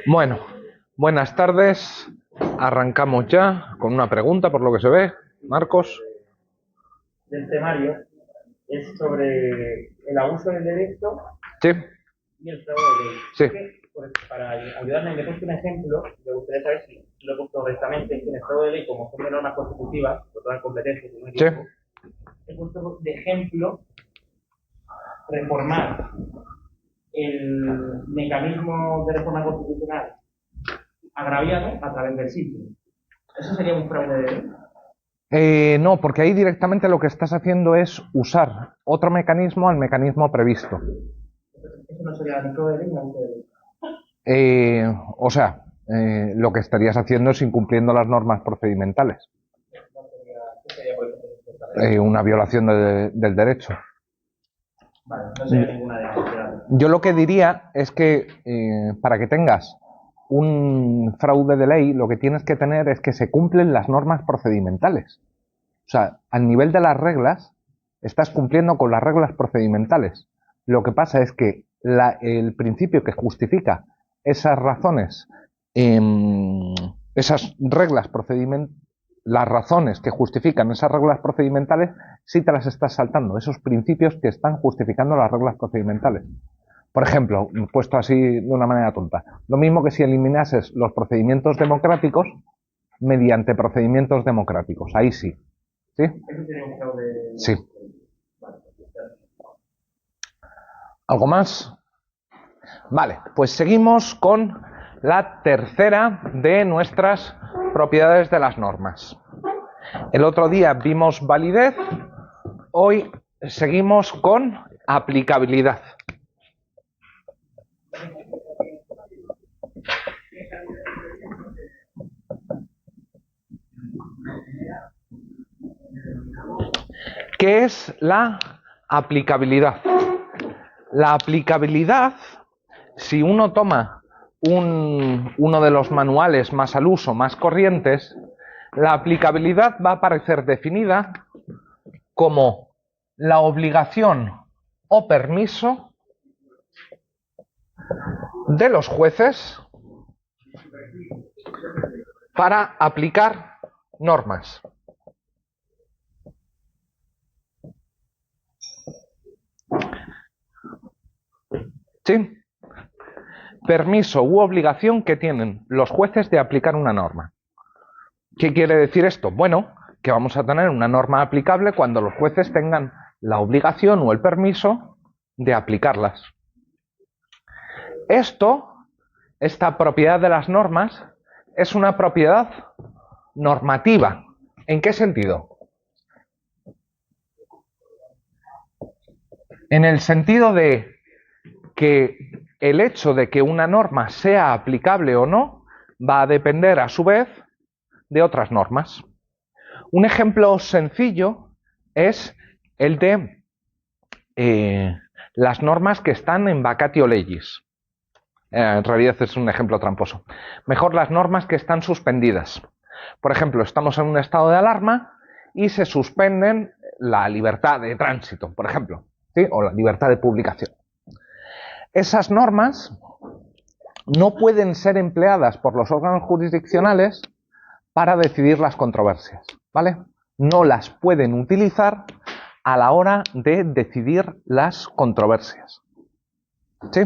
Bueno, buenas tardes. Arrancamos ya con una pregunta, por lo que se ve. Marcos. Del temario es sobre el abuso del derecho Sí, y el fraude de ley. sí, Que, pues, para ayudarme, me he puesto un ejemplo, me gustaría saber si lo he puesto correctamente, que en el fraude de ley, como son de normas constitutivas, por todas las competencias, si no me sí. equivoco, he puesto de ejemplo reformar el mecanismo de reforma constitucional agraviado a través del sitio. ¿Eso sería un fraude de ley? No, porque ahí directamente lo que estás haciendo es usar otro mecanismo al mecanismo previsto. Eso no sería ni fraude de ley ni abuso de ley. O sea, lo que estarías haciendo es incumpliendo las normas procedimentales. No sería, ¿qué sería por ejemplo? Una violación del derecho. Vale, no sería ninguna de las. Yo lo que diría es que para que tengas un fraude de ley, lo que tienes que tener es que se cumplen las normas procedimentales. O sea, al nivel de las reglas, estás cumpliendo con las reglas procedimentales. Lo que pasa es que el principio que justifica esas razones, esas reglas procedimentales, las razones que justifican esas reglas procedimentales, sí te las estás saltando, esos principios que están justificando las reglas procedimentales. Por ejemplo, puesto así de una manera tonta, lo mismo que si eliminases los procedimientos democráticos mediante procedimientos democráticos. Ahí sí. ¿Sí? Eso sería un fraude. Sí. ¿Algo más? Vale, pues seguimos con la tercera de nuestras propiedades de las normas. El otro día vimos validez, hoy seguimos con aplicabilidad. ¿Qué es la aplicabilidad? La aplicabilidad, si uno toma uno de los manuales más al uso, más corrientes, la aplicabilidad va a aparecer definida como la obligación o permiso de los jueces para aplicar normas. ¿Sí? Permiso u obligación que tienen los jueces de aplicar una norma. ¿Qué quiere decir esto? Bueno, que vamos a tener una norma aplicable cuando los jueces tengan la obligación o el permiso de aplicarlas. Esta propiedad de las normas, es una propiedad normativa. ¿En qué sentido? En el sentido de que el hecho de que una norma sea aplicable o no va a depender a su vez de otras normas. Un ejemplo sencillo es el de las normas que están en vacatio legis. En realidad es un ejemplo tramposo. Mejor las normas que están suspendidas. Por ejemplo, estamos en un estado de alarma y se suspenden la libertad de tránsito, por ejemplo, ¿sí? O la libertad de publicación. Esas normas no pueden ser empleadas por los órganos jurisdiccionales para decidir las controversias, ¿vale? No las pueden utilizar a la hora de decidir las controversias. ¿Sí?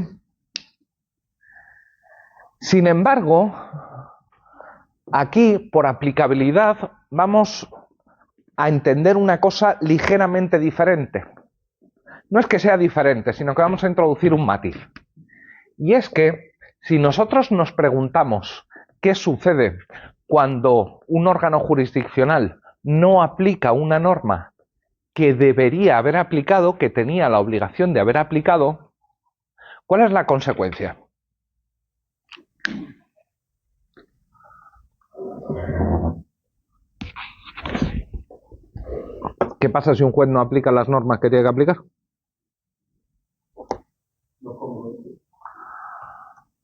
Sin embargo, aquí, por aplicabilidad, vamos a entender una cosa ligeramente diferente. No es que sea diferente, sino que vamos a introducir un matiz. Y es que, si nosotros nos preguntamos qué sucede cuando un órgano jurisdiccional no aplica una norma que debería haber aplicado, que tenía la obligación de haber aplicado, ¿cuál es la consecuencia? ¿Qué pasa si un juez no aplica las normas que tiene que aplicar?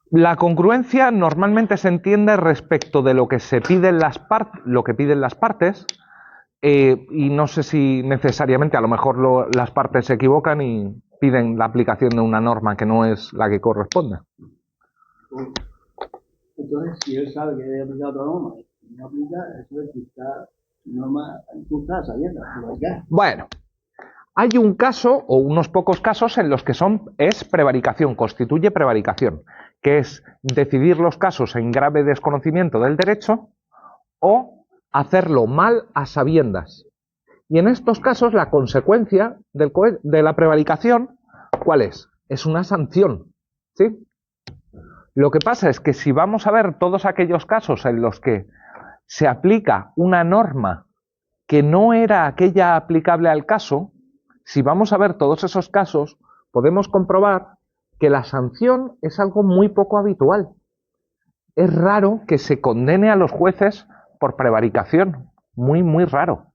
La congruencia normalmente se entiende respecto de lo que se piden lo que piden las partes, y no sé si necesariamente, a lo mejor las partes se equivocan y piden la aplicación de una norma que no es la que corresponde. entonces si él sabe que debe aplicar otra norma y no aplica, eso es que está norma justa sabiendo. Bueno, hay un caso o unos pocos casos en los que es prevaricación, constituye prevaricación, que es decidir los casos en grave desconocimiento del derecho o hacerlo mal a sabiendas. Y en estos casos la consecuencia de la prevaricación, ¿cuál es? Es una sanción, ¿sí? Lo que pasa es que si vamos a ver todos aquellos casos en los que se aplica una norma que no era aquella aplicable al caso, si vamos a ver todos esos casos, podemos comprobar que la sanción es algo muy poco habitual. Es raro que se condene a los jueces por prevaricación, muy, muy raro.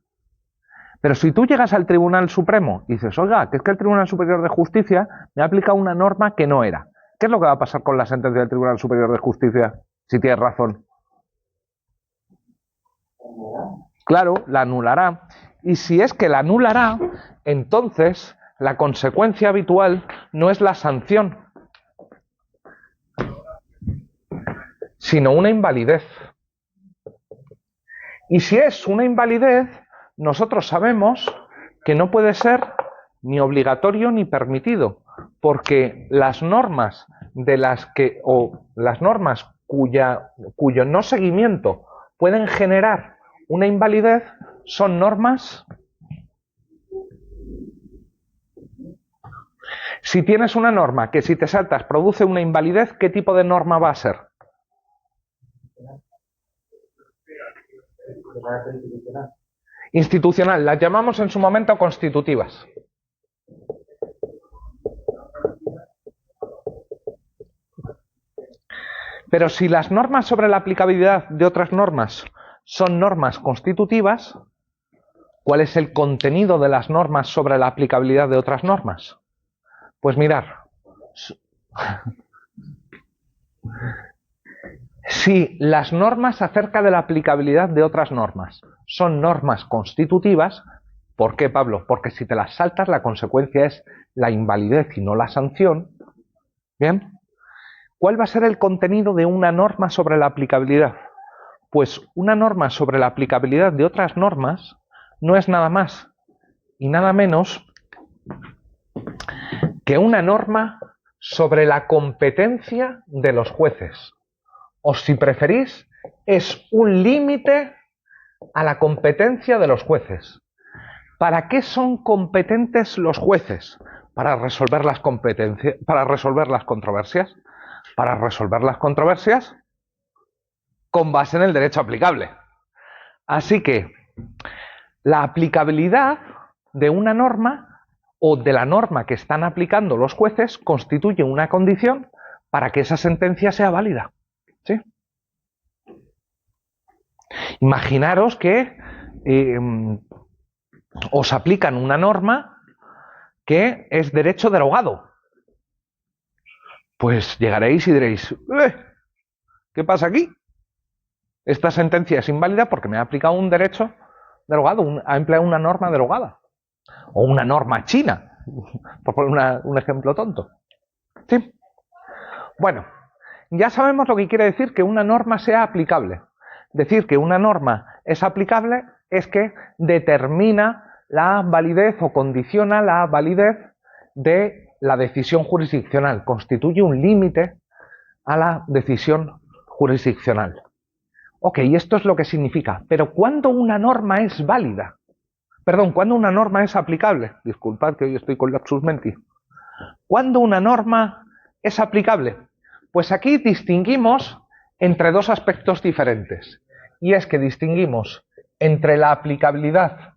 Pero si tú llegas al Tribunal Supremo y dices, oiga, que es que el Tribunal Superior de Justicia me ha aplicado una norma que no era, ¿qué es lo que va a pasar con la sentencia del Tribunal Superior de Justicia si tienes razón? Claro, la anulará. Y si es que la anulará, entonces la consecuencia habitual no es la sanción, sino una invalidez. Y si es una invalidez, nosotros sabemos que no puede ser ni obligatorio ni permitido, porque las normas cuyo no seguimiento pueden generar una invalidez son normas. Si tienes una norma que si te saltas produce una invalidez, ¿qué tipo de norma va a ser? Institucional. Las llamamos en su momento constitutivas. Pero si las normas sobre la aplicabilidad de otras normas son normas constitutivas, ¿cuál es el contenido de las normas sobre la aplicabilidad de otras normas? Pues mirar. Si las normas acerca de la aplicabilidad de otras normas son normas constitutivas, ¿por qué, Pablo? Porque si te las saltas, la consecuencia es la invalidez y no la sanción. ¿Bien? ¿Cuál va a ser el contenido de una norma sobre la aplicabilidad? Pues una norma sobre la aplicabilidad de otras normas no es nada más y nada menos que una norma sobre la competencia de los jueces. O si preferís, es un límite a la competencia de los jueces. ¿Para qué son competentes los jueces? Para resolver las controversias. Para resolver las controversias con base en el derecho aplicable. Así que la aplicabilidad de una norma o de la norma que están aplicando los jueces constituye una condición para que esa sentencia sea válida. ¿Sí? Imaginaros que os aplican una norma que es derecho derogado. Pues llegaréis y diréis, ¿qué pasa aquí? Esta sentencia es inválida porque me ha aplicado un derecho derogado, ha empleado una norma derogada. O una norma china, por poner un ejemplo tonto. ¿Sí? Bueno, ya sabemos lo que quiere decir que una norma sea aplicable. Decir que una norma es aplicable es que determina la validez o condiciona la validez de la decisión jurisdiccional, constituye un límite a la decisión jurisdiccional. Ok, esto es lo que significa, pero ¿cuándo una norma es válida? Perdón, ¿cuándo una norma es aplicable? Disculpad que hoy estoy con lapsus menti. ¿Cuándo una norma es aplicable? Pues aquí distinguimos entre dos aspectos diferentes. Y es que distinguimos entre la aplicabilidad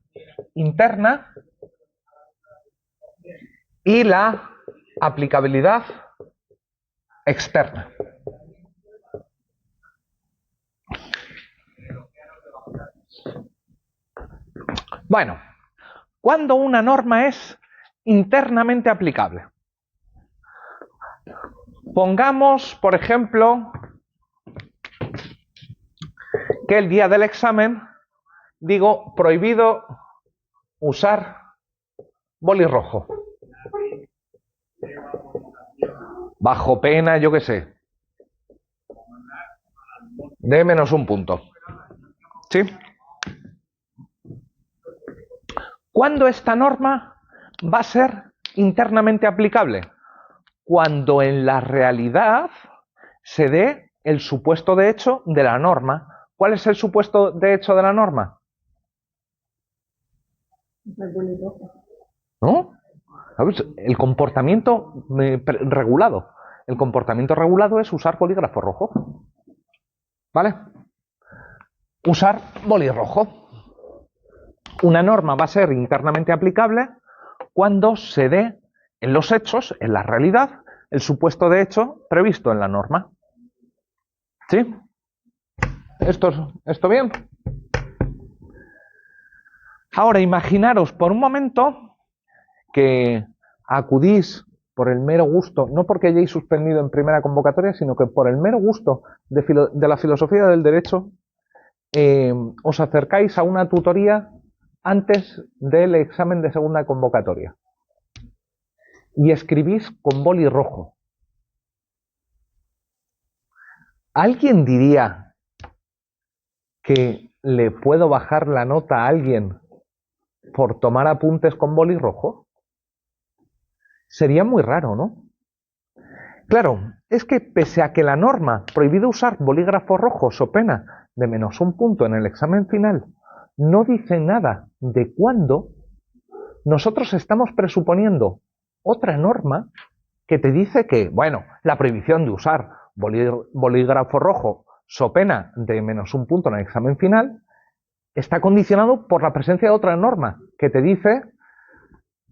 interna y la aplicabilidad externa. Bueno, ¿cuándo una norma es internamente aplicable? Pongamos, por ejemplo, que el día del examen digo prohibido usar boli rojo. Bajo pena, yo qué sé. de menos un punto. ¿Sí? ¿Cuándo esta norma va a ser internamente aplicable? Cuando en la realidad se dé el supuesto de hecho de la norma. ¿Cuál es el supuesto de hecho de la norma? ¿No? ¿Sabes? El comportamiento regulado. El comportamiento regulado es usar bolígrafo rojo. ¿Vale? Usar boli rojo. Una norma va a ser internamente aplicable cuando se dé en los hechos, en la realidad, el supuesto de hecho previsto en la norma. ¿Sí? ¿Esto bien? Ahora imaginaros por un momento que acudís por el mero gusto, no porque hayáis suspendido en primera convocatoria, sino que por el mero gusto de la filosofía del derecho, os acercáis a una tutoría antes del examen de segunda convocatoria y escribís con boli rojo. ¿Alguien diría que le puedo bajar la nota a alguien por tomar apuntes con boli rojo? Sería muy raro, ¿no? Claro, es que pese a que la norma prohíbe usar bolígrafo rojo so pena de menos un punto en el examen final, no dice nada de cuándo, nosotros estamos presuponiendo otra norma que te dice que, bueno, la prohibición de usar bolígrafo rojo so pena de menos un punto en el examen final está condicionado por la presencia de otra norma que te dice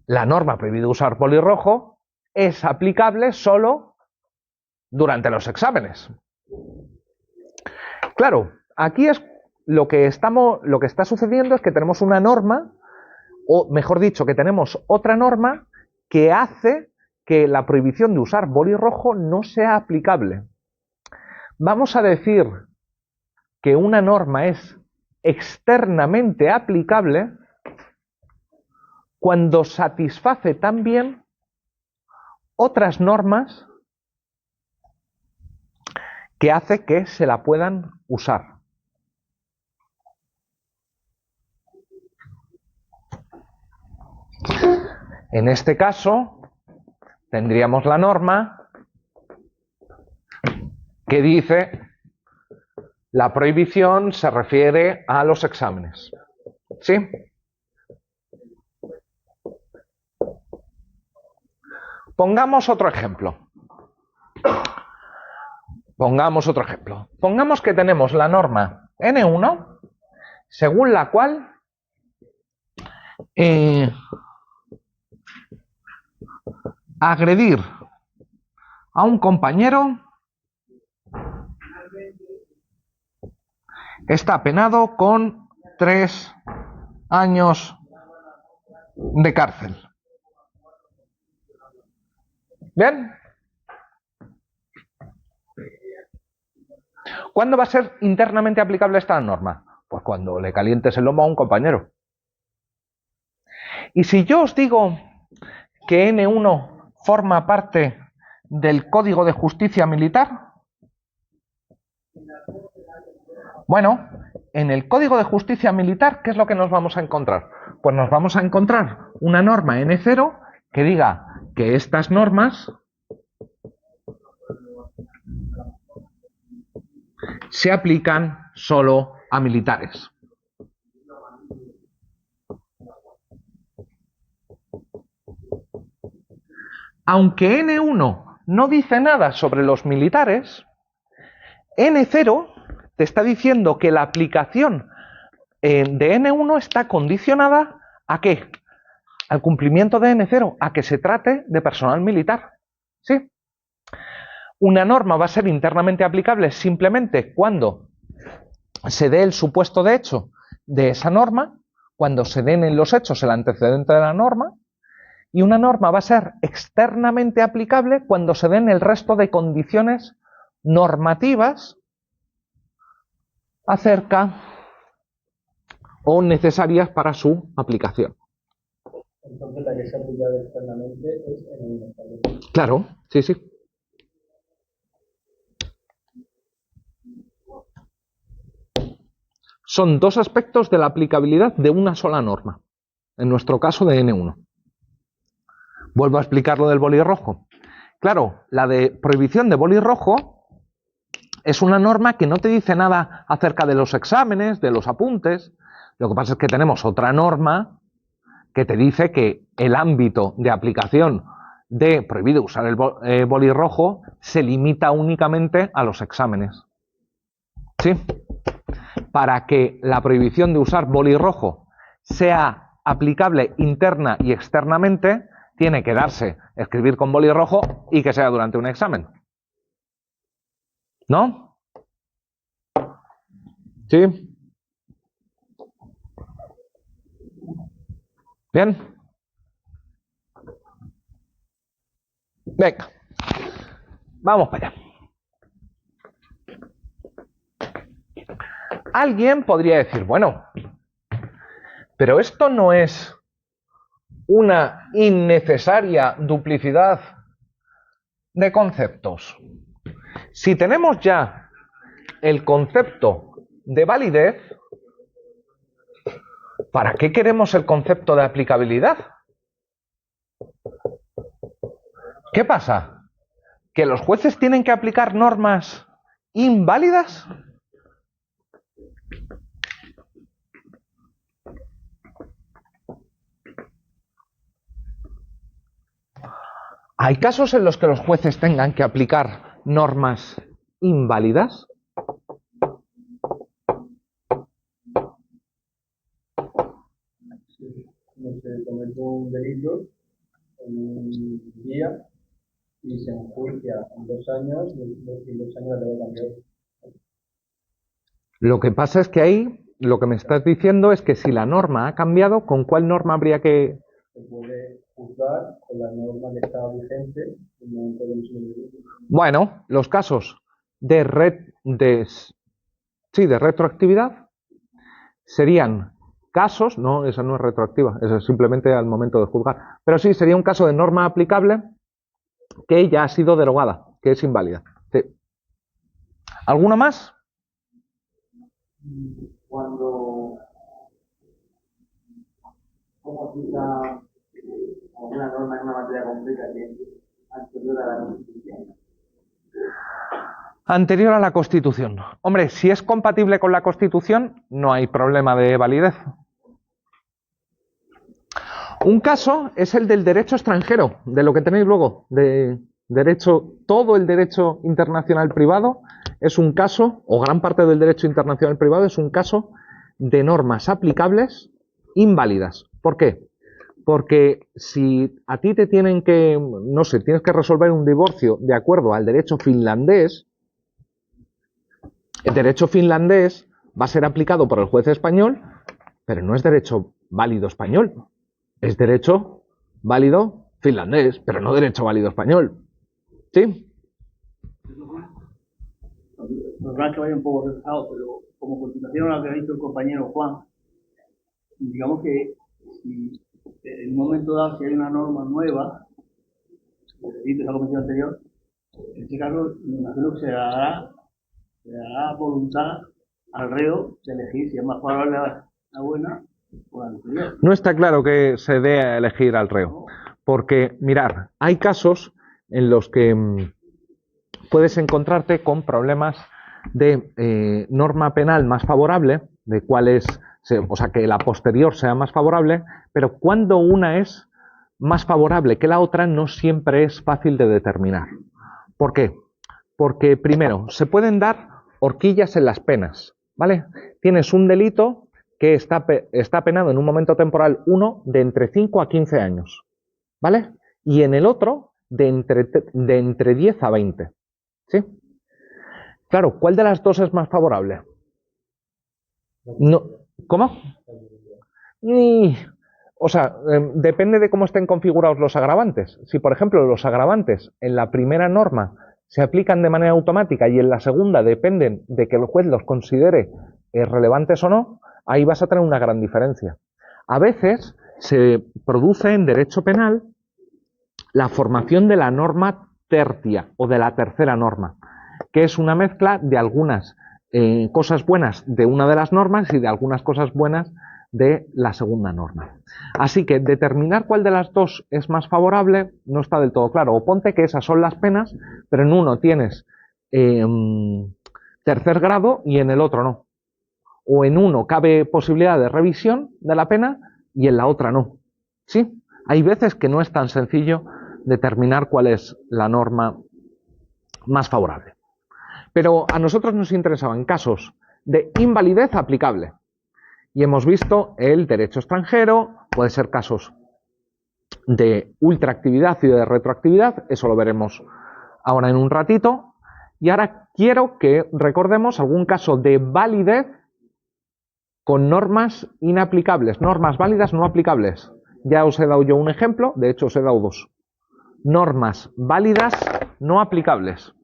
la norma prohíbe usar boli rojo es aplicable solo durante los exámenes. Claro, aquí es lo que está sucediendo es que tenemos una norma, o mejor dicho, que tenemos otra norma que hace que la prohibición de usar boli rojo no sea aplicable. Vamos a decir que una norma es externamente aplicable cuando satisface también otras normas que hace que se la puedan usar. En este caso, tendríamos la norma que dice la prohibición se refiere a los exámenes. ¿Sí? Pongamos otro ejemplo. Pongamos que tenemos la norma N1, según la cual agredir a un compañero está penado con 3 años de cárcel. ¿Bien? ¿Cuándo va a ser internamente aplicable esta norma? Pues cuando le calientes el lomo a un compañero. Y si yo os digo que N1 forma parte del Código de Justicia Militar, bueno, en el Código de Justicia Militar, ¿qué es lo que nos vamos a encontrar? Pues nos vamos a encontrar una norma N0 que diga que estas normas se aplican solo a militares. Aunque N1 no dice nada sobre los militares, N0 te está diciendo que la aplicación de N1 está condicionada ¿a qué? Al cumplimiento de N0, a que se trate de personal militar. ¿Sí? Una norma va a ser internamente aplicable simplemente cuando se dé el supuesto de hecho de esa norma, cuando se den en los hechos el antecedente de la norma, y una norma va a ser externamente aplicable cuando se den el resto de condiciones normativas acerca o necesarias para su aplicación. Entonces la que se ha aplicado externamente es N1. Claro, sí, sí. son dos aspectos de la aplicabilidad de una sola norma. En nuestro caso de N1. Vuelvo a explicar lo del boli rojo. Claro, la de prohibición de boli rojo es una norma que no te dice nada acerca de los exámenes, de los apuntes. Lo que pasa es que tenemos otra norma que te dice que el ámbito de aplicación de prohibido usar el boli rojo se limita únicamente a los exámenes. ¿Sí? Para que la prohibición de usar boli rojo sea aplicable interna y externamente, tiene que darse escribir con boli rojo y que sea durante un examen. ¿No? ¿Sí? ¿Bien? Venga. Vamos para allá. Alguien podría decir, bueno, pero esto no es una innecesaria duplicidad de conceptos. Si tenemos ya el concepto de validez, ¿para qué queremos el concepto de aplicabilidad? ¿Qué pasa? ¿Que los jueces tienen que aplicar normas inválidas? ¿Hay casos en los que los jueces tengan que aplicar normas inválidas? No se comete un delito en un día y se enjuicia en 2 años y en 2 años debe cambiar. Lo que pasa es que ahí lo que me estás diciendo es que si la norma ha cambiado, ¿con cuál norma habría que...? Se puede juzgar con la norma que estaba vigente en el momento de emisión del delito. Bueno, los casos de retroactividad serían casos, no, esa no es retroactiva, eso es simplemente al momento de juzgar, pero sí sería un caso de norma aplicable que ya ha sido derogada, que es inválida. Sí. ¿Alguno más? Cuando ¿cómo aplica alguna norma en una materia concreta que es anterior a la Constitución? Anterior a la Constitución. Hombre, si es compatible con la Constitución, no hay problema de validez. Un caso es el del derecho extranjero, de lo que tenéis luego, de derecho, todo el derecho internacional privado es un caso, o gran parte del derecho internacional privado es un caso de normas aplicables inválidas. ¿Por qué? Porque si a ti te tienen que, no sé, tienes que resolver un divorcio de acuerdo al derecho finlandés, el derecho finlandés va a ser aplicado por el juez español, pero no es derecho válido español, es derecho válido finlandés, pero no derecho válido español. ¿Sí? Normal que vaya un poco relajado, pero como continuación a lo que ha dicho el compañero Juan, digamos que si en un momento dado si hay una norma nueva, de la comisión anterior, en este caso me imagino que se dará voluntad al reo de elegir si es más favorable la buena o la anterior. No está claro que se dé a elegir al reo, porque, mirad, hay casos en los que puedes encontrarte con problemas de norma penal más favorable, de cuál es, o sea, que la posterior sea más favorable, pero cuando una es más favorable que la otra no siempre es fácil de determinar. ¿Por qué? Porque, primero, se pueden dar horquillas en las penas, ¿vale? Tienes un delito que está penado en un momento temporal, uno, de entre 5 a 15 años, ¿vale? Y en el otro, de entre 10 a 20, ¿sí? Claro, ¿cuál de las dos es más favorable? No, ¿cómo? O sea, depende de cómo estén configurados los agravantes. Si, por ejemplo, los agravantes en la primera norma se aplican de manera automática y en la segunda dependen de que el juez los considere relevantes o no, ahí vas a tener una gran diferencia. A veces se produce en derecho penal la formación de la norma tercia o de la tercera norma, que es una mezcla de algunas cosas buenas de una de las normas y de algunas cosas buenas de la segunda norma. Así que determinar cuál de las dos es más favorable no está del todo claro. O ponte que esas son las penas, pero en uno tienes tercer grado y en el otro no. O en uno cabe posibilidad de revisión de la pena y en la otra no. ¿Sí? Hay veces que no es tan sencillo determinar cuál es la norma más favorable. Pero a nosotros nos interesaban casos de invalidez aplicable. Y hemos visto el derecho extranjero, puede ser casos de ultraactividad y de retroactividad, eso lo veremos ahora en un ratito. Y ahora quiero que recordemos algún caso de validez con normas inaplicables, normas válidas no aplicables. Ya os he dado yo un ejemplo, de hecho os he dado dos. Normas válidas no aplicables.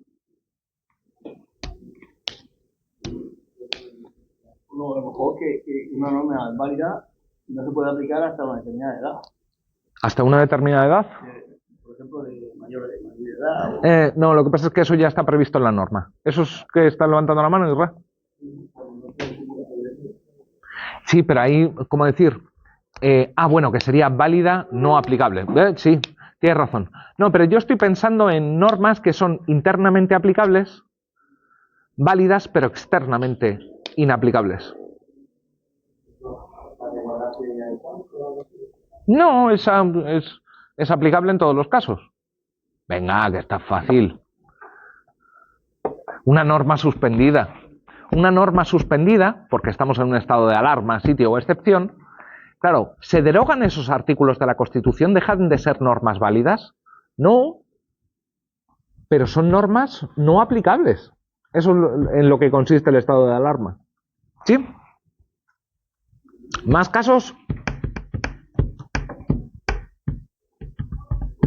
No, a lo mejor que una norma es válida no se puede aplicar hasta una determinada edad. ¿Hasta una determinada edad? Por ejemplo, de mayor edad. No, lo que pasa es que eso ya está previsto en la norma. Esos que están levantando la mano, Isra. Sí, pero ahí, ¿cómo decir? Bueno, que sería válida no aplicable. Sí, tienes razón. No, pero yo estoy pensando en normas que son internamente aplicables, válidas, pero externamente inaplicables. No, es aplicable en todos los casos. Venga, que está fácil. Una norma suspendida. Una norma suspendida, porque estamos en un estado de alarma, sitio o excepción. Claro, ¿se derogan esos artículos de la Constitución? ¿Dejan de ser normas válidas? No, pero son normas no aplicables. Eso es en lo que consiste el estado de alarma. ¿Sí? ¿Más casos?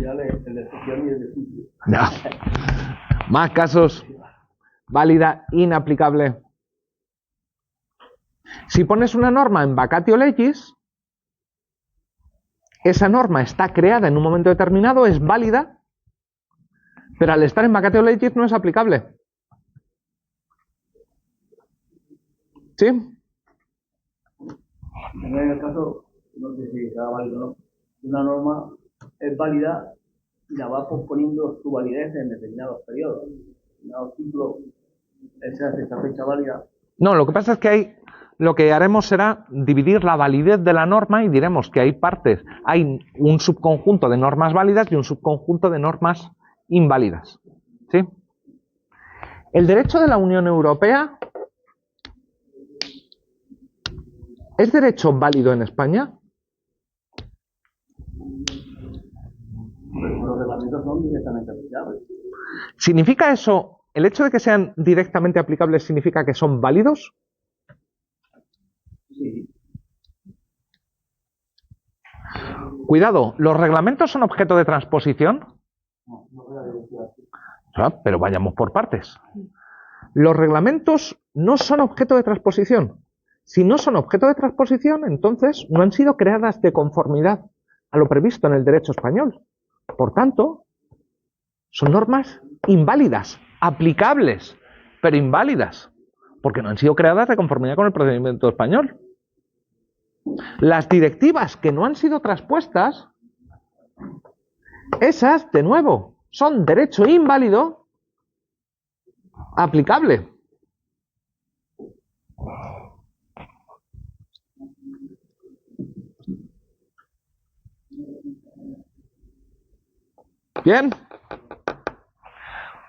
Ya el de excepción y el de juicio. No. Más casos. Válida, inaplicable. Si pones una norma en vacatio legis, esa norma está creada en un momento determinado, es válida, pero al estar en vacatio legis no es aplicable. ¿Sí? En el caso, no sé si será válido o no, una norma es válida y la va posponiendo su validez en determinados periodos. En determinados ciclos, esa fecha válida. No, lo que pasa es que lo que haremos será dividir la validez de la norma y diremos que hay partes, hay un subconjunto de normas válidas y un subconjunto de normas inválidas. ¿Sí? El derecho de la Unión Europea ¿es derecho válido en España? Los reglamentos son directamente aplicables. ¿Significa eso, el hecho de que sean directamente aplicables significa que son válidos? Sí. Cuidado, ¿los reglamentos son objeto de transposición? Pero vayamos por partes. Los reglamentos no son objeto de transposición. Si no son objeto de transposición, entonces no han sido creadas de conformidad a lo previsto en el derecho español. Por tanto, son normas inválidas, aplicables, pero inválidas, porque no han sido creadas de conformidad con el procedimiento español. Las directivas que no han sido transpuestas, esas, de nuevo, son derecho inválido aplicable. Bien,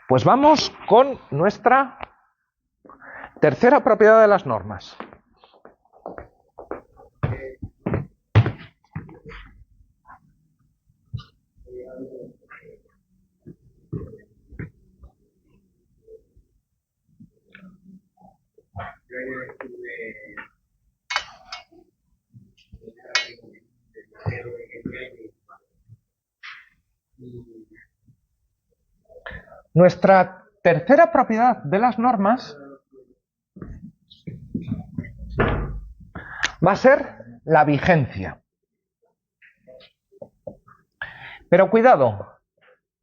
pues vamos con nuestra tercera propiedad de las normas. Nuestra tercera propiedad de las normas va a ser la vigencia. Pero cuidado,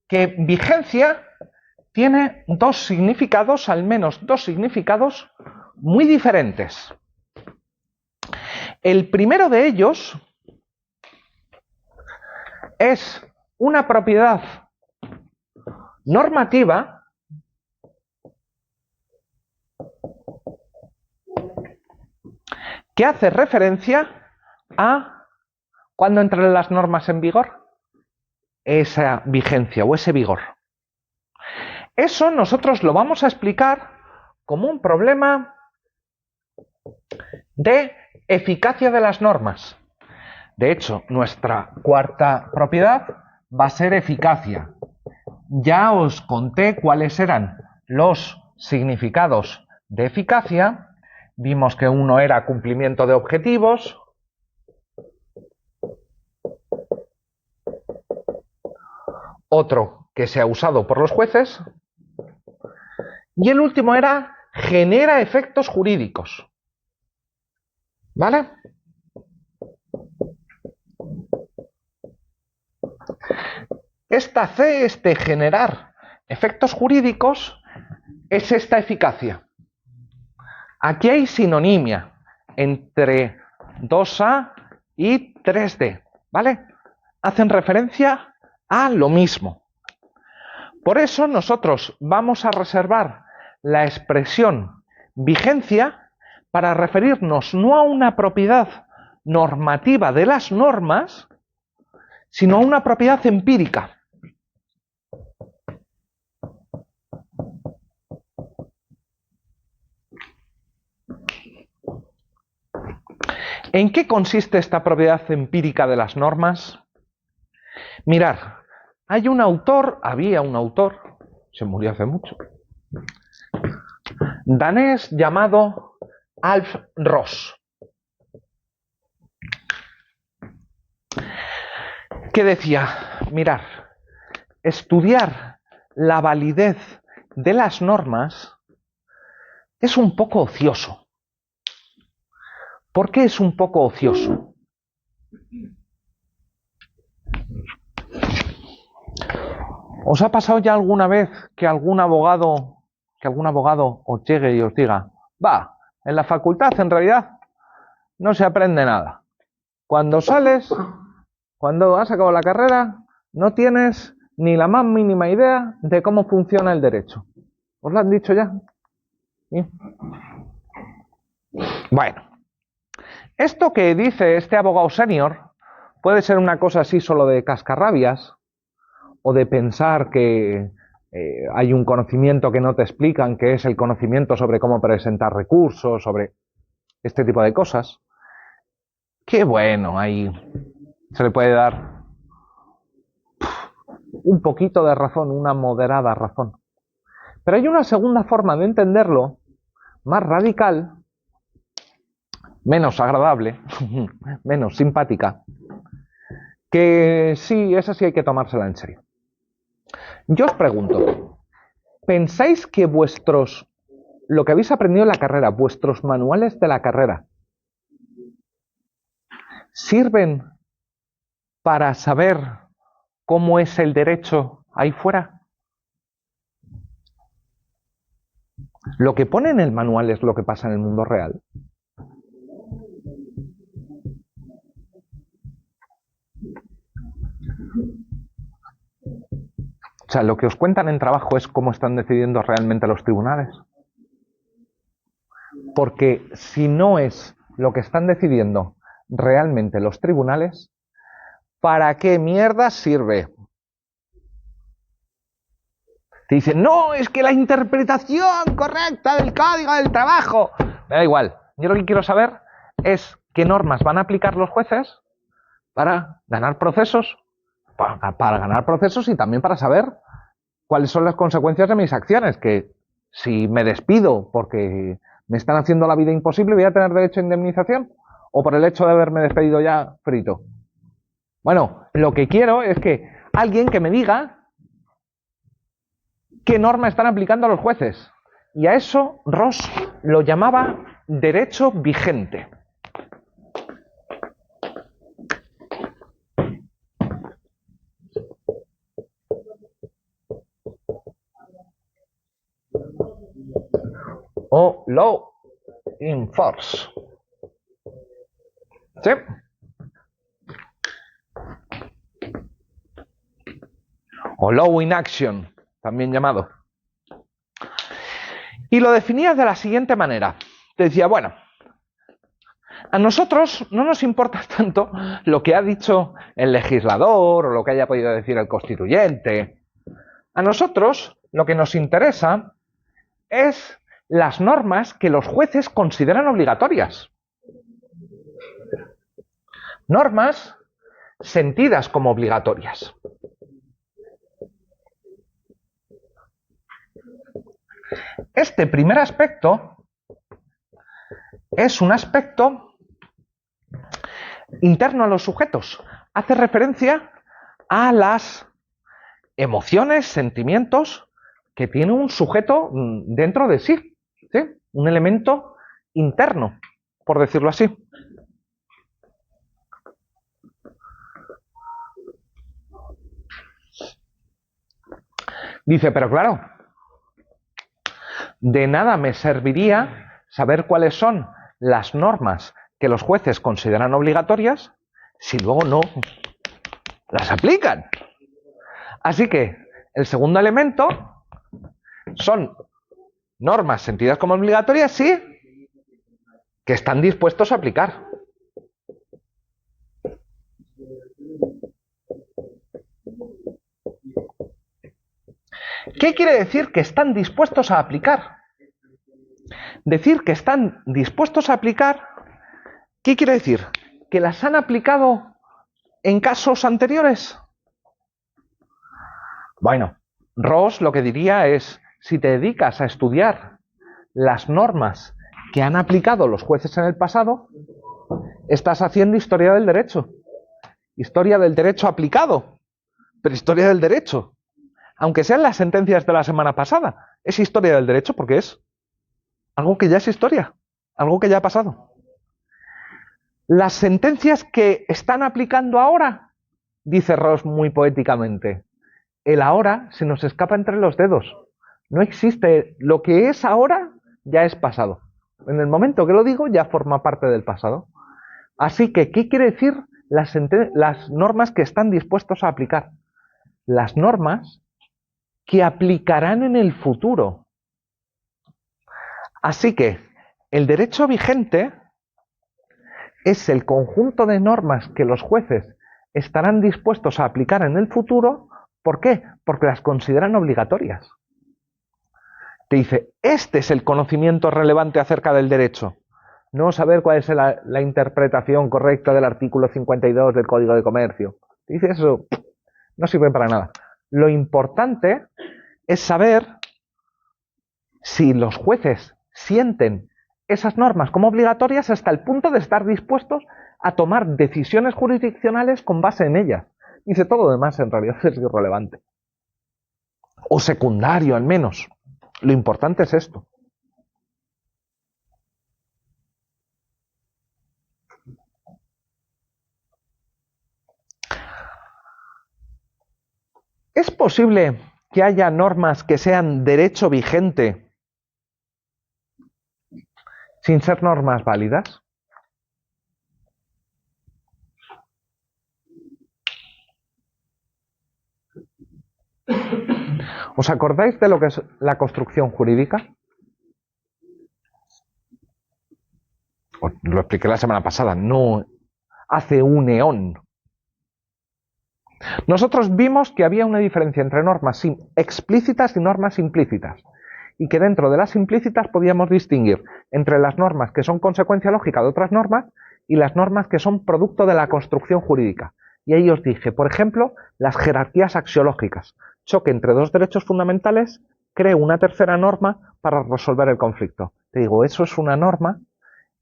que vigencia tiene dos significados, al menos dos significados, muy diferentes. El primero de ellos es una propiedad normativa que hace referencia a cuándo entran las normas en vigor, esa vigencia o ese vigor. Eso nosotros lo vamos a explicar como un problema de eficacia de las normas. De hecho, nuestra cuarta propiedad va a ser eficacia. Ya os conté cuáles eran los significados de eficacia. Vimos que uno era cumplimiento de objetivos, otro que se ha usado por los jueces, y el último era genera efectos jurídicos. ¿Vale? Esta C, este generar efectos jurídicos, es esta eficacia. Aquí hay sinonimia entre 2A y 3D, ¿vale? Hacen referencia a lo mismo. Por eso nosotros vamos a reservar la expresión vigencia para referirnos no a una propiedad normativa de las normas, sino a una propiedad empírica. ¿En qué consiste esta propiedad empírica de las normas? Mirar, había un autor, se murió hace mucho, danés llamado Alf Ross, que decía, mirar, estudiar la validez de las normas es un poco ocioso. ¿Por qué es un poco ocioso? ¿Os ha pasado ya alguna vez que algún abogado os llegue y os diga, va, en la facultad en realidad no se aprende nada? Cuando sales, cuando has acabado la carrera, no tienes ni la más mínima idea de cómo funciona el derecho. ¿Os lo han dicho ya? ¿Sí? Bueno, esto que dice este abogado senior puede ser una cosa así solo de cascarrabias, o de pensar que hay un conocimiento que no te explican, que es el conocimiento sobre cómo presentar recursos, sobre este tipo de cosas. Qué bueno, ahí se le puede dar un poquito de razón, una moderada razón. Pero hay una segunda forma de entenderlo, más radical, menos agradable, menos simpática, que sí, esa sí hay que tomársela en serio. Yo os pregunto, ¿pensáis que lo que habéis aprendido en la carrera, vuestros manuales de la carrera, sirven para saber cómo es el derecho ahí fuera? ¿Lo que pone en el manual es lo que pasa en el mundo real? O sea, lo que os cuentan en trabajo es cómo están decidiendo realmente los tribunales. Porque si no es lo que están decidiendo realmente los tribunales, ¿para qué mierda sirve? Te dicen, no, es que la interpretación correcta del Código del Trabajo. Me da igual. Yo lo que quiero saber es qué normas van a aplicar los jueces para ganar procesos, para ganar procesos y también para saber cuáles son las consecuencias de mis acciones, que si me despido porque me están haciendo la vida imposible, ¿voy a tener derecho a indemnización? ¿O por el hecho de haberme despedido ya frito? Bueno, lo que quiero es que alguien que me diga qué norma están aplicando los jueces. Y a eso Ross lo llamaba derecho vigente. in force. ¿Sí? O law in action, también llamado. Y lo definía de la siguiente manera. Te decía, bueno, a nosotros no nos importa tanto lo que ha dicho el legislador o lo que haya podido decir el constituyente. A nosotros lo que nos interesa es las normas que los jueces consideran obligatorias. Normas sentidas como obligatorias. Este primer aspecto es un aspecto interno a los sujetos. Hace referencia a las emociones, sentimientos que tiene un sujeto dentro de sí, ¿sí? Un elemento interno, por decirlo así. Dice, pero claro, de nada me serviría saber cuáles son las normas que los jueces consideran obligatorias si luego no las aplican. Así que el segundo elemento son normas sentidas como obligatorias, sí, que están dispuestos a aplicar. ¿Qué quiere decir que están dispuestos a aplicar? Decir que están dispuestos a aplicar, ¿qué quiere decir? ¿Que las han aplicado en casos anteriores? Bueno, Rawls lo que diría es, si te dedicas a estudiar las normas que han aplicado los jueces en el pasado, estás haciendo historia del derecho. Historia del derecho aplicado, pero historia del derecho. Aunque sean las sentencias de la semana pasada, es historia del derecho porque es algo que ya es historia, algo que ya ha pasado. Las sentencias que están aplicando ahora, dice Rawls muy poéticamente, el ahora se nos escapa entre los dedos. No existe, lo que es ahora ya es pasado. En el momento que lo digo ya forma parte del pasado. Así que, ¿qué quiere decir las normas que están dispuestos a aplicar? Las normas que aplicarán en el futuro. Así que el derecho vigente es el conjunto de normas que los jueces estarán dispuestos a aplicar en el futuro. ¿Por qué? Porque las consideran obligatorias. Te dice, este es el conocimiento relevante acerca del derecho. No saber cuál es la interpretación correcta del artículo 52 del Código de Comercio. Te dice eso, no sirve para nada. Lo importante es saber si los jueces sienten esas normas como obligatorias hasta el punto de estar dispuestos a tomar decisiones jurisdiccionales con base en ellas. Dice, todo lo demás en realidad es irrelevante. O secundario al menos. Lo importante es esto. ¿Es posible que haya normas que sean derecho vigente sin ser normas válidas? ¿Os acordáis de lo que es la construcción jurídica? Os lo expliqué la semana pasada, no hace un eón. Nosotros vimos que había una diferencia entre normas explícitas y normas implícitas, y que dentro de las implícitas podíamos distinguir entre las normas que son consecuencia lógica de otras normas y las normas que son producto de la construcción jurídica. Y ahí os dije, por ejemplo, las jerarquías axiológicas. Choque entre dos derechos fundamentales, creo una tercera norma para resolver el conflicto. Te digo, eso es una norma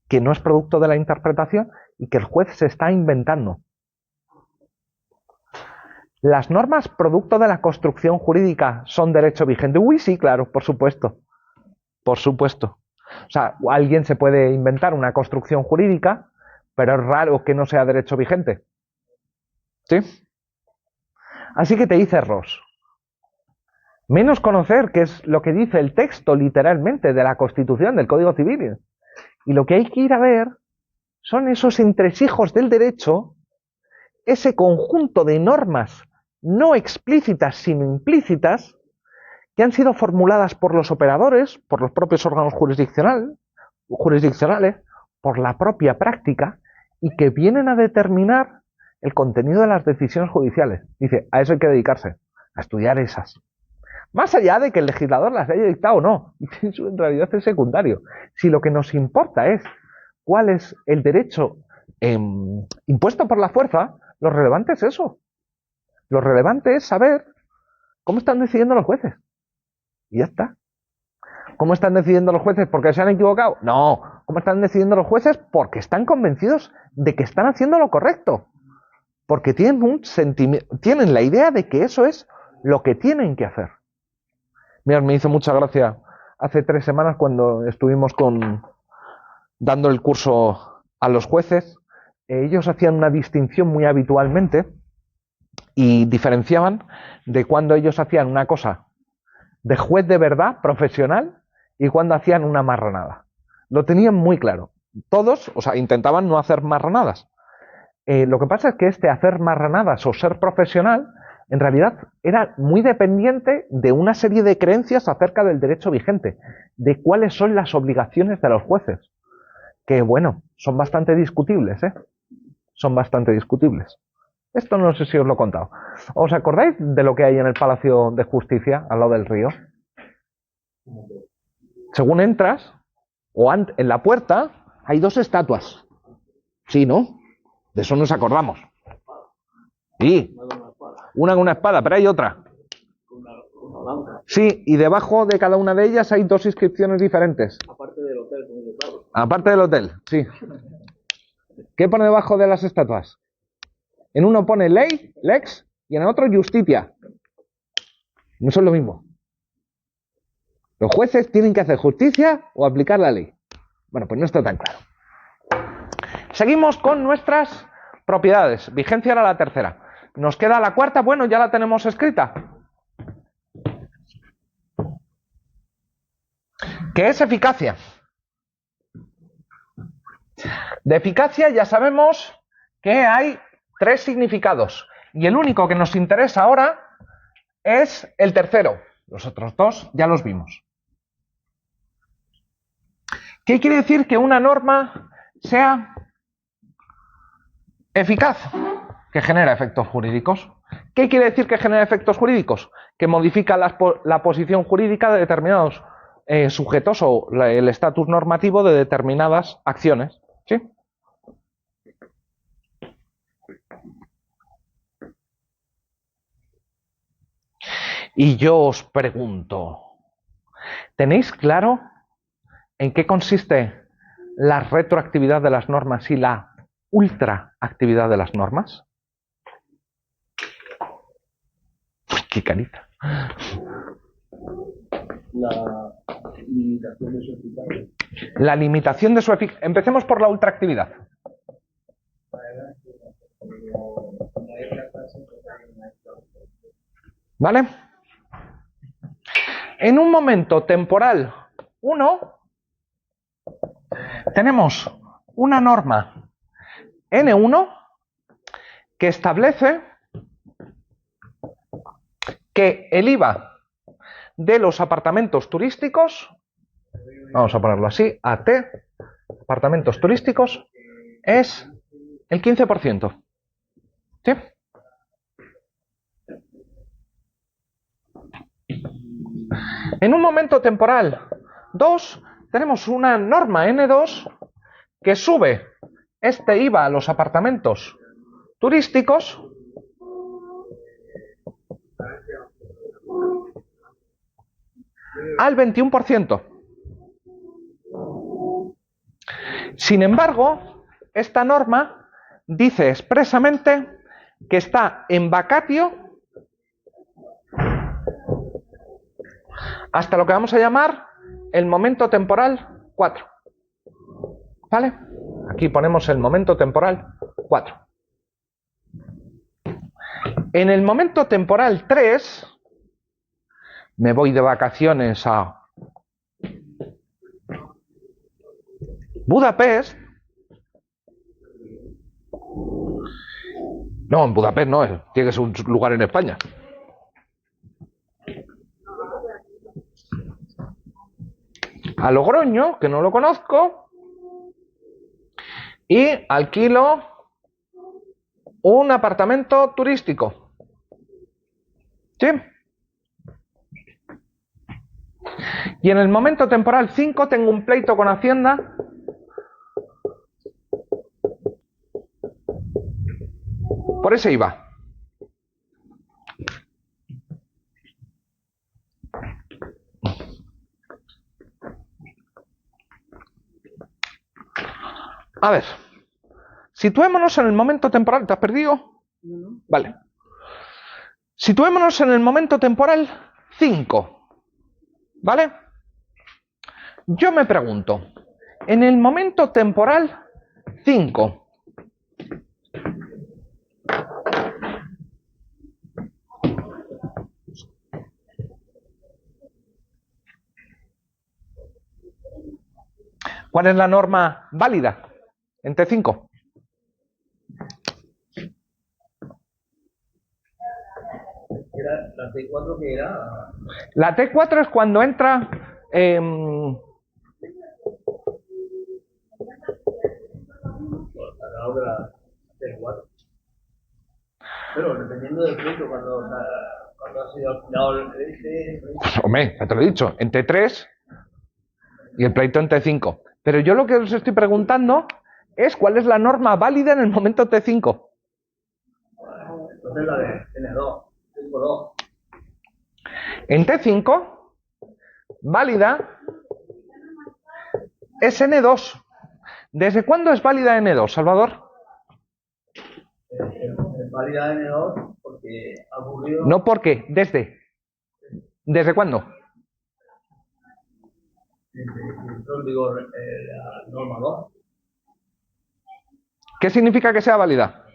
que no es producto de la interpretación y que el juez se está inventando. ¿Las normas producto de la construcción jurídica son derecho vigente? Uy, sí, claro, por supuesto. Por supuesto. O sea, alguien se puede inventar una construcción jurídica, pero es raro que no sea derecho vigente. ¿Sí? Así que te dice Rawls. Menos conocer qué es lo que dice el texto literalmente de la Constitución, del Código Civil, Y lo que hay que ir a ver son esos entresijos del derecho, ese conjunto de normas no explícitas sino implícitas que han sido formuladas por los operadores, por los propios órganos jurisdiccionales, por la propia práctica y que vienen a determinar el contenido de las decisiones judiciales. Dice, a eso hay que dedicarse, a estudiar esas. Más allá de que el legislador las haya dictado o no, eso en realidad es secundario. Si lo que nos importa es cuál es el derecho impuesto por la fuerza, lo relevante es eso. Lo relevante es saber cómo están decidiendo los jueces. Y ya está. ¿Cómo están decidiendo los jueces? ¿Porque se han equivocado? No. ¿Cómo están decidiendo los jueces? Porque están convencidos de que están haciendo lo correcto. Porque tienen la idea de que eso es lo que tienen que hacer. Mira, me hizo mucha gracia hace 3 semanas cuando estuvimos dando el curso a los jueces. Ellos hacían una distinción muy habitualmente y diferenciaban de cuando ellos hacían una cosa de juez de verdad, profesional, y cuando hacían una marranada. Lo tenían muy claro. Todos, o sea, intentaban no hacer marranadas. Lo que pasa es que hacer marranadas o ser profesional, en realidad era muy dependiente de una serie de creencias acerca del derecho vigente, de cuáles son las obligaciones de los jueces. Que, bueno, son bastante discutibles, ¿eh? Son bastante discutibles. Esto no sé si os lo he contado. ¿Os acordáis de lo que hay en el Palacio de Justicia, al lado del río? Según entras, en la puerta, hay 2 estatuas. Sí, ¿no? De eso nos acordamos. Sí. Una con una espada, pero hay otra. Sí, y debajo de cada una de ellas hay 2 inscripciones diferentes. Aparte del hotel, claro. Aparte del hotel, sí. ¿Qué pone debajo de las estatuas? En uno pone ley, lex, y en el otro justitia. No son lo mismo. Los jueces tienen que hacer justicia o aplicar la ley. Bueno, pues no está tan claro. Seguimos con nuestras propiedades. Vigencia era la tercera. Nos queda la cuarta. Bueno, ya la tenemos escrita. ¿Qué es eficacia? De eficacia ya sabemos que hay 3 significados. Y el único que nos interesa ahora es el tercero. Los otros 2 ya los vimos. ¿Qué quiere decir que una norma sea eficaz? Que genera efectos jurídicos. ¿Qué quiere decir que genera efectos jurídicos? Que modifica la posición jurídica de determinados sujetos o el estatus normativo de determinadas acciones. ¿Sí? Y yo os pregunto, ¿tenéis claro en qué consiste la retroactividad de las normas y la ultraactividad de las normas? Uy, qué carita. La limitación de su eficacia. La limitación de su eficacia. Empecemos por la ultraactividad. ¿Vale? En un momento temporal 1, tenemos una norma N1 que establece que el IVA de los apartamentos turísticos, vamos a ponerlo así, AT, apartamentos turísticos, es el 15%. ¿Sí? En un momento temporal 2, tenemos una norma N2 que sube este IVA a los apartamentos turísticos al 21%. Sin embargo, esta norma dice expresamente que está en vacatio hasta lo que vamos a llamar el momento temporal 4. ¿Vale? Aquí ponemos el momento temporal 4. En el momento temporal 3, me voy de vacaciones a Budapest. No, en Budapest no, tiene que ser un lugar en España. A Logroño, que no lo conozco, y alquilo un apartamento turístico. ¿Sí? Y en el momento temporal 5 tengo un pleito con Hacienda por ese IVA. A ver, situémonos en el momento temporal. ¿Te has perdido? No. Vale. Situémonos en el momento temporal 5. ¿Vale? Yo me pregunto, en el momento temporal 5, ¿cuál es la norma válida en T5? La T4 que era. La T4 es cuando entra... Al lado de la T4. Pero dependiendo del pleito, cuando ha sido al final el pleito. Hombre, ya te lo he dicho, en T3 y el pleito en T5. Pero yo lo que os estoy preguntando es cuál es la norma válida en el momento T5. Entonces la de N2, T2. En T5, válida es N2. ¿Desde cuándo es válida N2, Salvador? Es válida N2 porque ha ocurrido. No, porque, desde. ¿Desde cuándo? Desde entró en vigor la norma 2. ¿Qué significa que sea válida?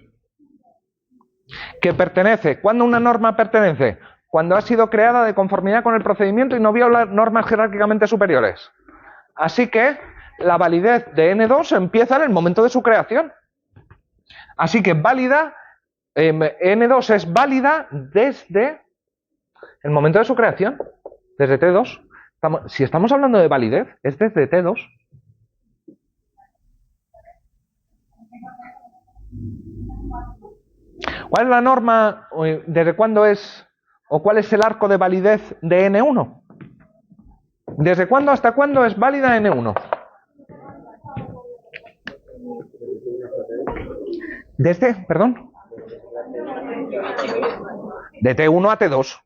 Que pertenece. ¿Cuándo una norma pertenece? Cuando ha sido creada de conformidad con el procedimiento y no viola normas jerárquicamente superiores. Así que la validez de N2 empieza en el momento de su creación. Así que válida, N2 es válida desde el momento de su creación, desde T2. Si estamos hablando de validez, es desde T2. ¿Cuál es la norma, desde cuándo es, o cuál es el arco de validez de N1? ¿Desde cuándo hasta cuándo es válida N1? Desde, perdón. De T1 a T2.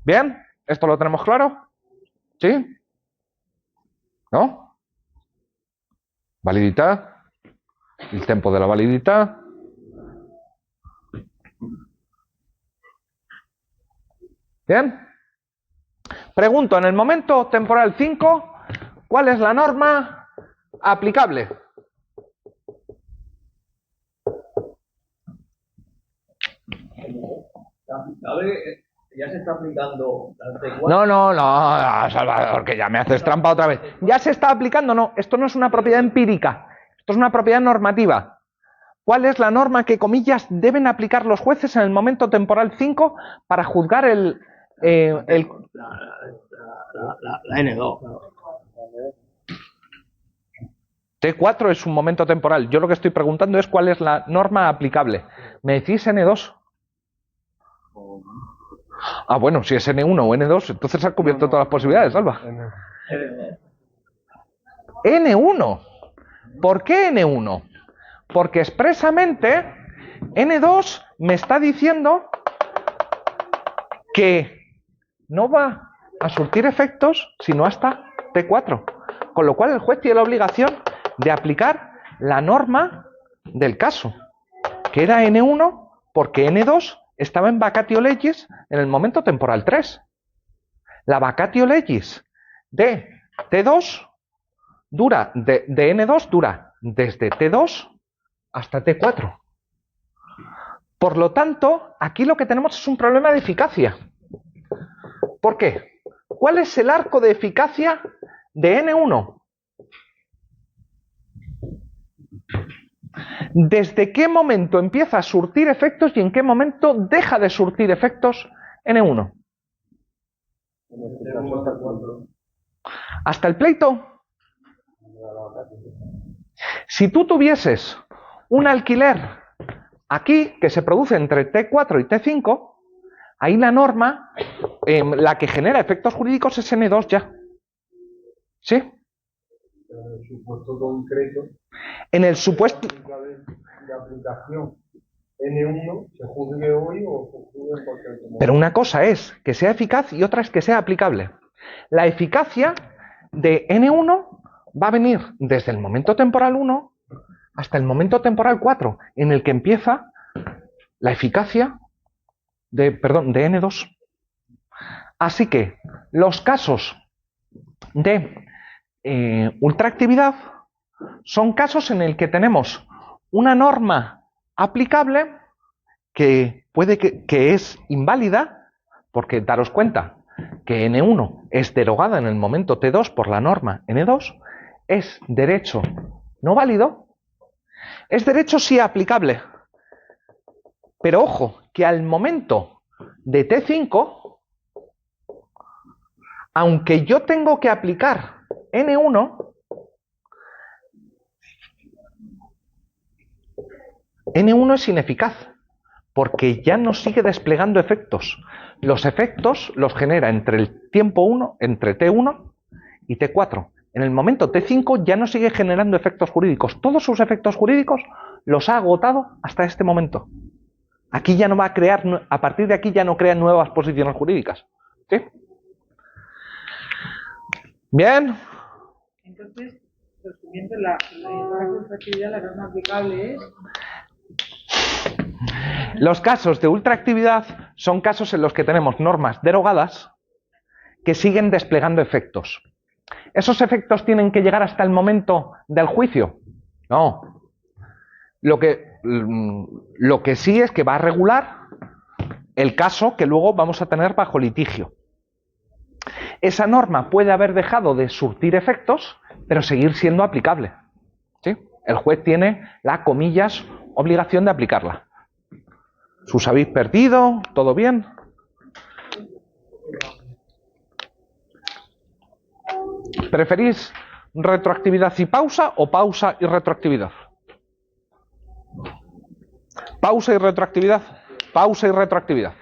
¿Bien? ¿Esto lo tenemos claro? ¿Sí? ¿No? Validità. El tiempo de la validità. ¿Bien? Pregunto, en el momento temporal 5, ¿cuál es la norma aplicable? Ya se está aplicando la T4. No, Salvador, que ya me haces trampa otra vez. ¿Ya se está aplicando? No, esto no es una propiedad empírica, esto es una propiedad normativa. ¿Cuál es la norma que, comillas, deben aplicar los jueces en el momento temporal 5 para juzgar la N2. T4 es un momento temporal. Yo lo que estoy preguntando es cuál es la norma aplicable. ¿Me decís N2? Ah, bueno, si es N1 o N2, entonces has cubierto todas las posibilidades, Alba. N1. ¿Por qué N1? Porque expresamente N2 me está diciendo que no va a surtir efectos sino hasta T4. Con lo cual el juez tiene la obligación de aplicar la norma del caso, que era N1 porque N2 estaba en vacatio legis en el momento temporal 3. La vacatio legis de T2 dura, de N2 dura desde T2 hasta T4. Por lo tanto, aquí lo que tenemos es un problema de eficacia. ¿Por qué? ¿Cuál es el arco de eficacia de N1? ¿Desde qué momento empieza a surtir efectos y en qué momento deja de surtir efectos N1? ¿Hasta el pleito? Si tú tuvieses un alquiler aquí que se produce entre T4 y T5, ahí la norma, la que genera efectos jurídicos es N2 ya. ¿Sí? En el supuesto concreto, En el supuesto... de aplicación N1 se juzgue hoy o se juzgue en cualquier momento. Pero una cosa es que sea eficaz y otra es que sea aplicable. La eficacia de N1 va a venir desde el momento temporal 1 hasta el momento temporal 4, en el que empieza la eficacia de N2. Así que los casos de ultraactividad son casos en el que tenemos una norma aplicable que puede que es inválida, porque daros cuenta que N1 es derogada en el momento T2 por la norma N2, es derecho no válido, es derecho sí aplicable, pero ojo, que al momento de T5, aunque yo tengo que aplicar N1, N1 es ineficaz, porque ya no sigue desplegando efectos. Los efectos los genera entre el tiempo 1, entre T1 y T4. En el momento T5 ya no sigue generando efectos jurídicos. Todos sus efectos jurídicos los ha agotado hasta este momento. Aquí ya no va a crear, a partir de aquí ya no crea nuevas posiciones jurídicas. ¿Sí? Bien. Entonces, resumiendo, la ultraactividad, la norma aplicable es... Los casos de ultraactividad son casos en los que tenemos normas derogadas que siguen desplegando efectos. ¿Esos efectos tienen que llegar hasta el momento del juicio? No. Lo que sí es que va a regular el caso que luego vamos a tener bajo litigio. Esa norma puede haber dejado de surtir efectos, pero seguir siendo aplicable. ¿Sí? El juez tiene la, comillas, obligación de aplicarla. ¿Sus habéis perdido? ¿Todo bien? ¿Preferís retroactividad y pausa o pausa y retroactividad? Pausa y retroactividad. Pausa y retroactividad.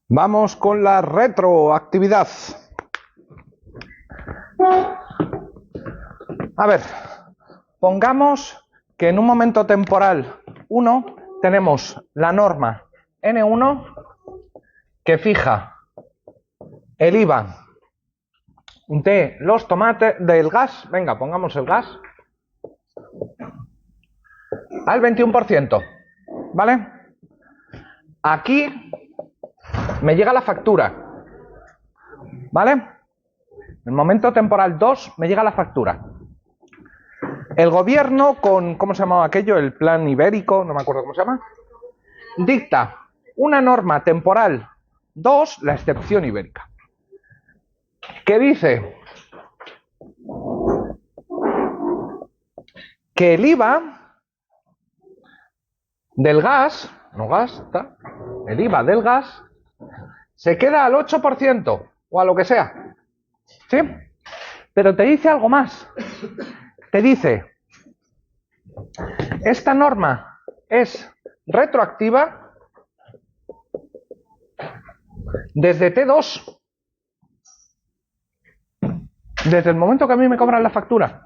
Vamos con la retroactividad. A ver, pongamos que en un momento temporal 1 tenemos la norma N1 que fija el IVA de los tomates, del gas, venga, pongamos el gas, al 21%, ¿vale? Aquí me llega la factura, ¿vale? En el momento temporal 2 me llega la factura. El gobierno con, ¿cómo se llamaba aquello? El plan ibérico, no me acuerdo cómo se llama, dicta una norma temporal 2, la excepción ibérica, que dice que el IVA del gas, no gasta, el IVA del gas se queda al 8% o a lo que sea, ¿sí? Pero te dice algo más. Te dice, esta norma es retroactiva desde T2, desde el momento que a mí me cobran la factura.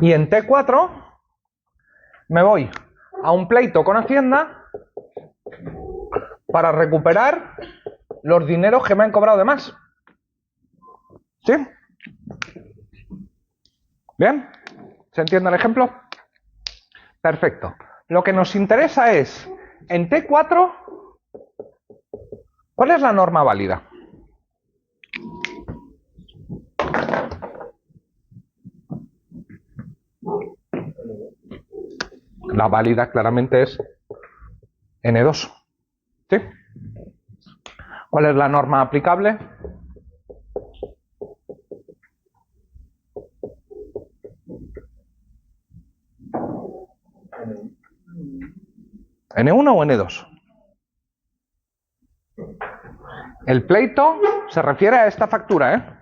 Y en T4 me voy a un pleito con Hacienda para recuperar los dineros que me han cobrado de más. ¿Sí? ¿Bien? ¿Se entiende el ejemplo? Perfecto. Lo que nos interesa es, en T4, ¿cuál es la norma válida? La válida claramente es N2. ¿Sí? ¿Cuál es la norma aplicable? ¿N1 o N2? El pleito se refiere a esta factura, ¿eh?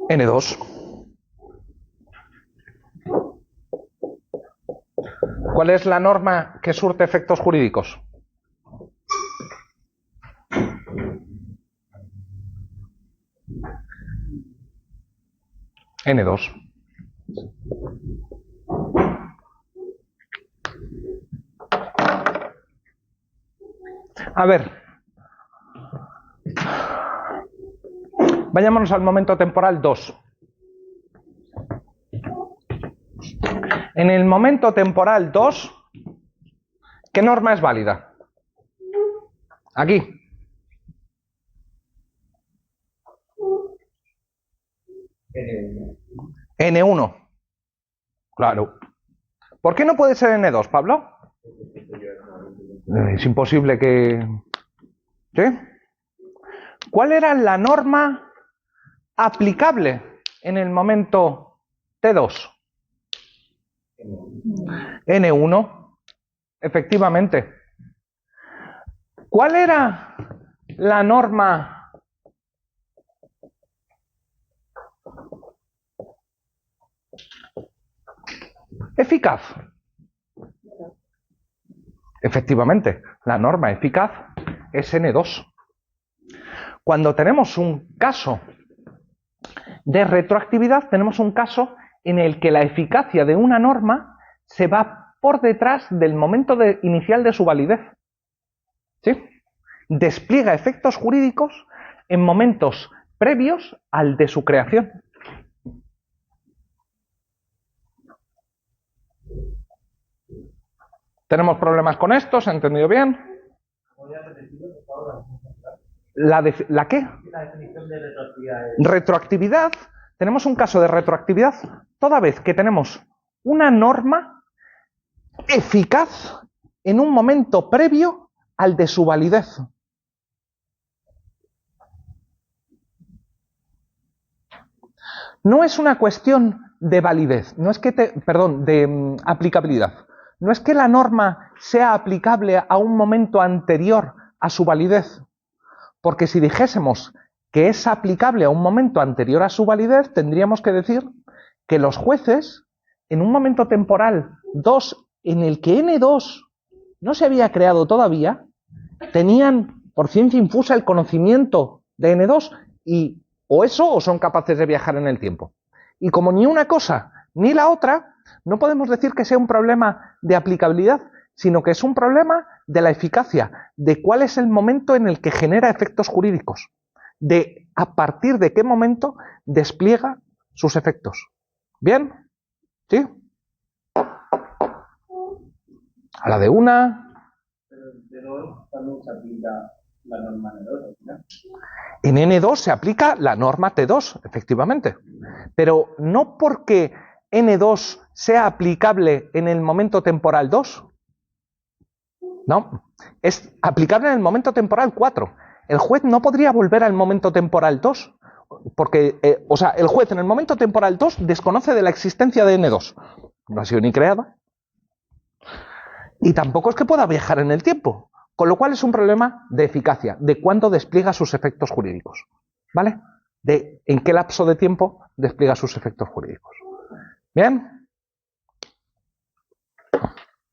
N2. ¿Cuál es la norma que surte efectos jurídicos? N2. A ver, vayámonos al momento temporal 2. En el momento temporal 2, ¿qué norma es válida? Aquí. N1. Claro. ¿Por qué no puede ser N2, Pablo? Es imposible que... ¿Sí? ¿Cuál era la norma aplicable en el momento T2? N1. Efectivamente. ¿Cuál era la norma eficaz? Efectivamente, la norma eficaz es N2. Cuando tenemos un caso de retroactividad, tenemos un caso en el que la eficacia de una norma se va por detrás del momento inicial de su validez. ¿Sí? Despliega efectos jurídicos en momentos previos al de su creación. ¿Tenemos problemas con esto? ¿Se ha entendido bien? ¿La qué? La definición de retroactividad es... Retroactividad. Tenemos un caso de retroactividad toda vez que tenemos una norma eficaz en un momento previo al de su validez. No es una cuestión de validez, no es que de aplicabilidad. No es que la norma sea aplicable a un momento anterior a su validez, porque si dijésemos que es aplicable a un momento anterior a su validez, tendríamos que decir que los jueces, en un momento temporal 2 en el que N2 no se había creado todavía, tenían por ciencia infusa el conocimiento de N2 y o eso o son capaces de viajar en el tiempo. Y como ni una cosa ni la otra, no podemos decir que sea un problema de aplicabilidad, sino que es un problema de la eficacia, de cuál es el momento en el que genera efectos jurídicos, de a partir de qué momento despliega sus efectos. ¿Bien? ¿Sí? A la de una. Pero en T2 también se aplica la norma N2, ¿no? En N2 se aplica la norma T2, efectivamente. Pero no porque N2 sea aplicable en el momento temporal 2. No, es aplicable en el momento temporal 4. El juez no podría volver al momento temporal 2, porque, el juez en el momento temporal 2 desconoce de la existencia de N2. No ha sido ni creada. Y tampoco es que pueda viajar en el tiempo. Con lo cual es un problema de eficacia, de cuándo despliega sus efectos jurídicos. ¿Vale? De en qué lapso de tiempo despliega sus efectos jurídicos. ¿Bien?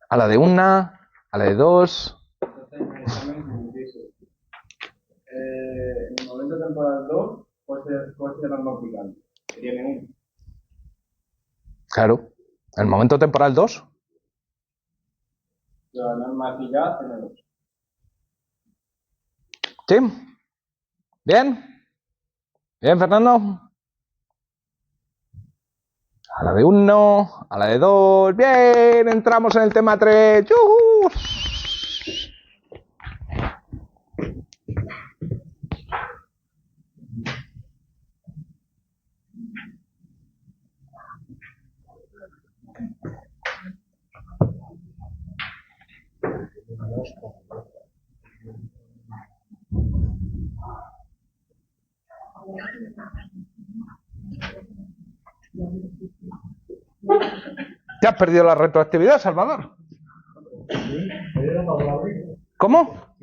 A la de una, a la de dos. Entonces, en el examen dice, en el momento temporal 2, ¿cuál sería la norma aplicable? Sería N1. Claro. El momento temporal 2. La norma eficaz N2. ¿Sí? ¿Bien? ¿Bien, Fernando? A la de 1, a la de 2. ¡Bien! Entramos en el tema 3. ¡Yuhu! ¿Te has perdido la retroactividad, Salvador? ¿Cómo?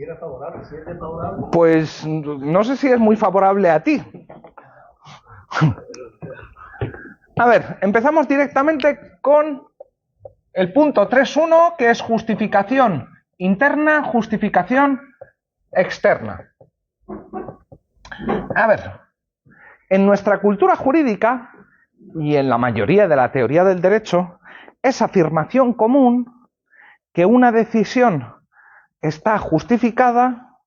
Pues no sé si es muy favorable a ti. A ver, empezamos directamente con el punto 3.1, que es justificación interna, justificación externa. A ver, en nuestra cultura jurídica y en la mayoría de la teoría del derecho, es afirmación común que una decisión está justificada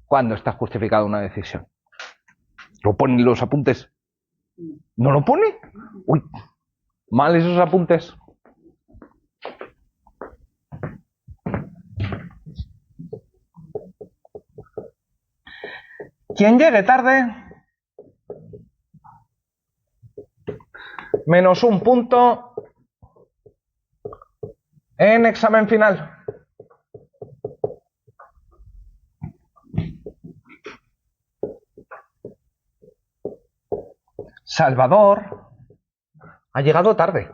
cuando está justificada una decisión. ¿Lo ponen los apuntes? ¿No lo pone? Uy, mal esos apuntes. Quien llegue tarde, menos un punto en examen final. Salvador ha llegado tarde.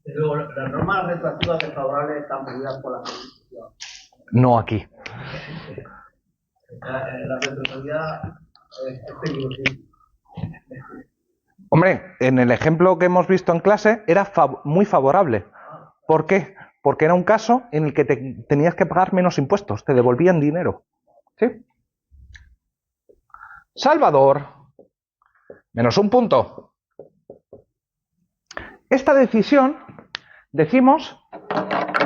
Luego, las normas retroactivas desfavorables están prohibidas por la Constitución. No aquí. La retroactividad es peligrosísima. Hombre, en el ejemplo que hemos visto en clase era muy favorable. ¿Por qué? Porque era un caso en el que tenías que pagar menos impuestos, te devolvían dinero. ¿Sí? Salvador, menos un punto. Esta decisión, decimos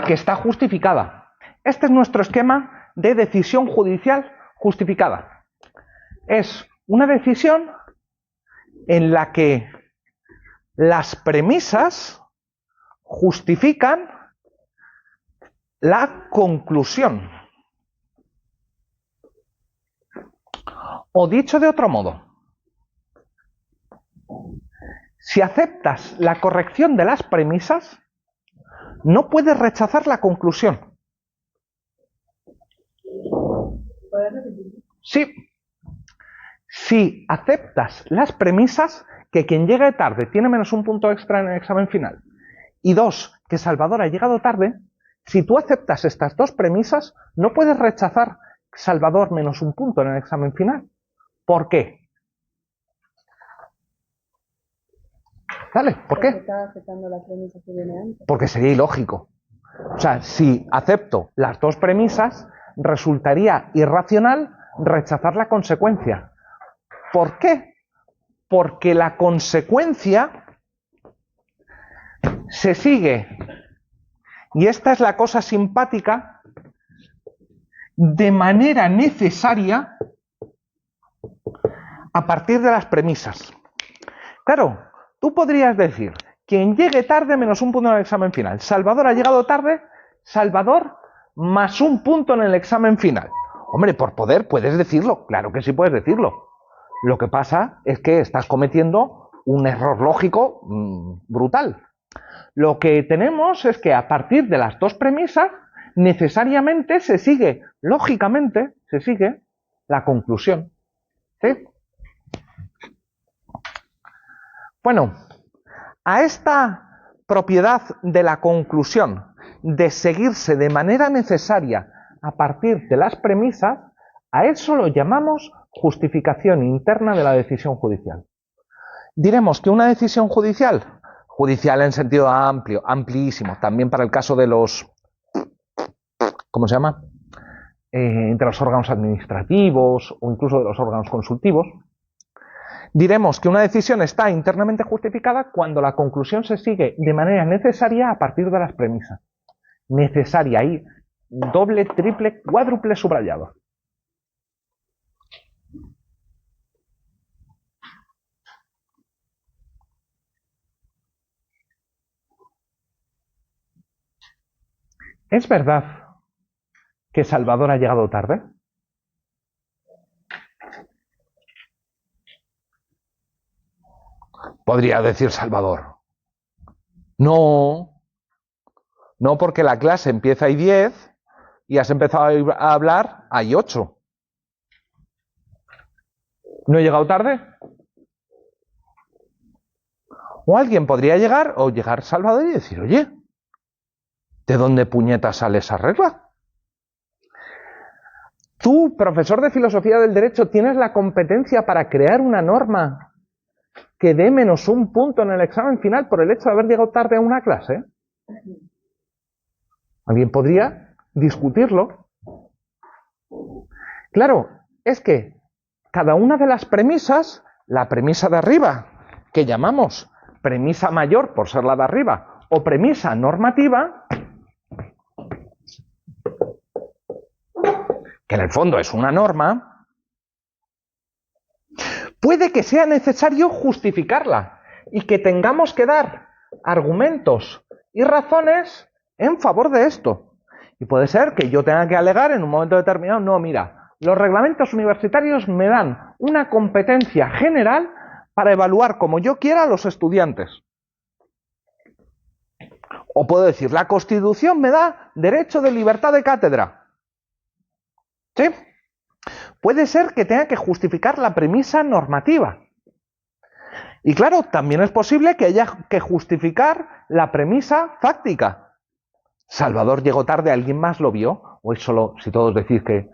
que está justificada. Este es nuestro esquema de decisión judicial justificada. Es una decisión en la que las premisas justifican la conclusión. O dicho de otro modo, si aceptas la corrección de las premisas, no puedes rechazar la conclusión. Sí. Si aceptas las premisas, que quien llegue tarde tiene menos un punto extra en el examen final, y 2, que Salvador ha llegado tarde, si tú aceptas estas dos premisas, no puedes rechazar Salvador menos un punto en el examen final. ¿Por qué? Dale, ¿por qué? Está aceptando la premisa que viene antes. Porque sería ilógico. O sea, si acepto las dos premisas, resultaría irracional rechazar la consecuencia. ¿Por qué? Porque la consecuencia se sigue, y esta es la cosa simpática, de manera necesaria a partir de las premisas. Claro, tú podrías decir, quien llegue tarde menos un punto en el examen final. Salvador ha llegado tarde, Salvador más un punto en el examen final. Hombre, por poder puedes decirlo, claro que sí puedes decirlo. Lo que pasa es que estás cometiendo un error lógico brutal. Lo que tenemos es que a partir de las dos premisas, necesariamente se sigue, lógicamente, se sigue la conclusión. ¿Sí? Bueno, a esta propiedad de la conclusión, de seguirse de manera necesaria a partir de las premisas, a eso lo llamamos justificación interna de la decisión judicial. Diremos que una decisión judicial en sentido amplio, amplísimo, también para el caso de los, ¿cómo se llama? De los órganos administrativos o incluso de los órganos consultivos, diremos que una decisión está internamente justificada cuando la conclusión se sigue de manera necesaria a partir de las premisas. Necesaria, ahí, doble, triple, cuádruple subrayado. ¿Es verdad que Salvador ha llegado tarde? Podría decir Salvador. No, porque la clase empieza ahí 10 y has empezado a hablar ahí 8. ¿No he llegado tarde? O alguien podría llegar, o llegar Salvador y decir, oye, ¿de dónde puñeta sale esa regla? Tú, profesor de filosofía del derecho, tienes la competencia para crear una norma que dé menos un punto en el examen final por el hecho de haber llegado tarde a una clase. Alguien podría discutirlo. Claro, es que cada una de las premisas, la premisa de arriba, que llamamos premisa mayor por ser la de arriba, o premisa normativa, que en el fondo es una norma, puede que sea necesario justificarla y que tengamos que dar argumentos y razones en favor de esto. Y puede ser que yo tenga que alegar en un momento determinado, no, mira, los reglamentos universitarios me dan una competencia general para evaluar como yo quiera a los estudiantes. O puedo decir, la Constitución me da derecho de libertad de cátedra. ¿Sí? Puede ser que tenga que justificar la premisa normativa. Y claro, también es posible que haya que justificar la premisa fáctica. ¿Salvador llegó tarde? ¿Alguien más lo vio? ¿O es solo si todos decís que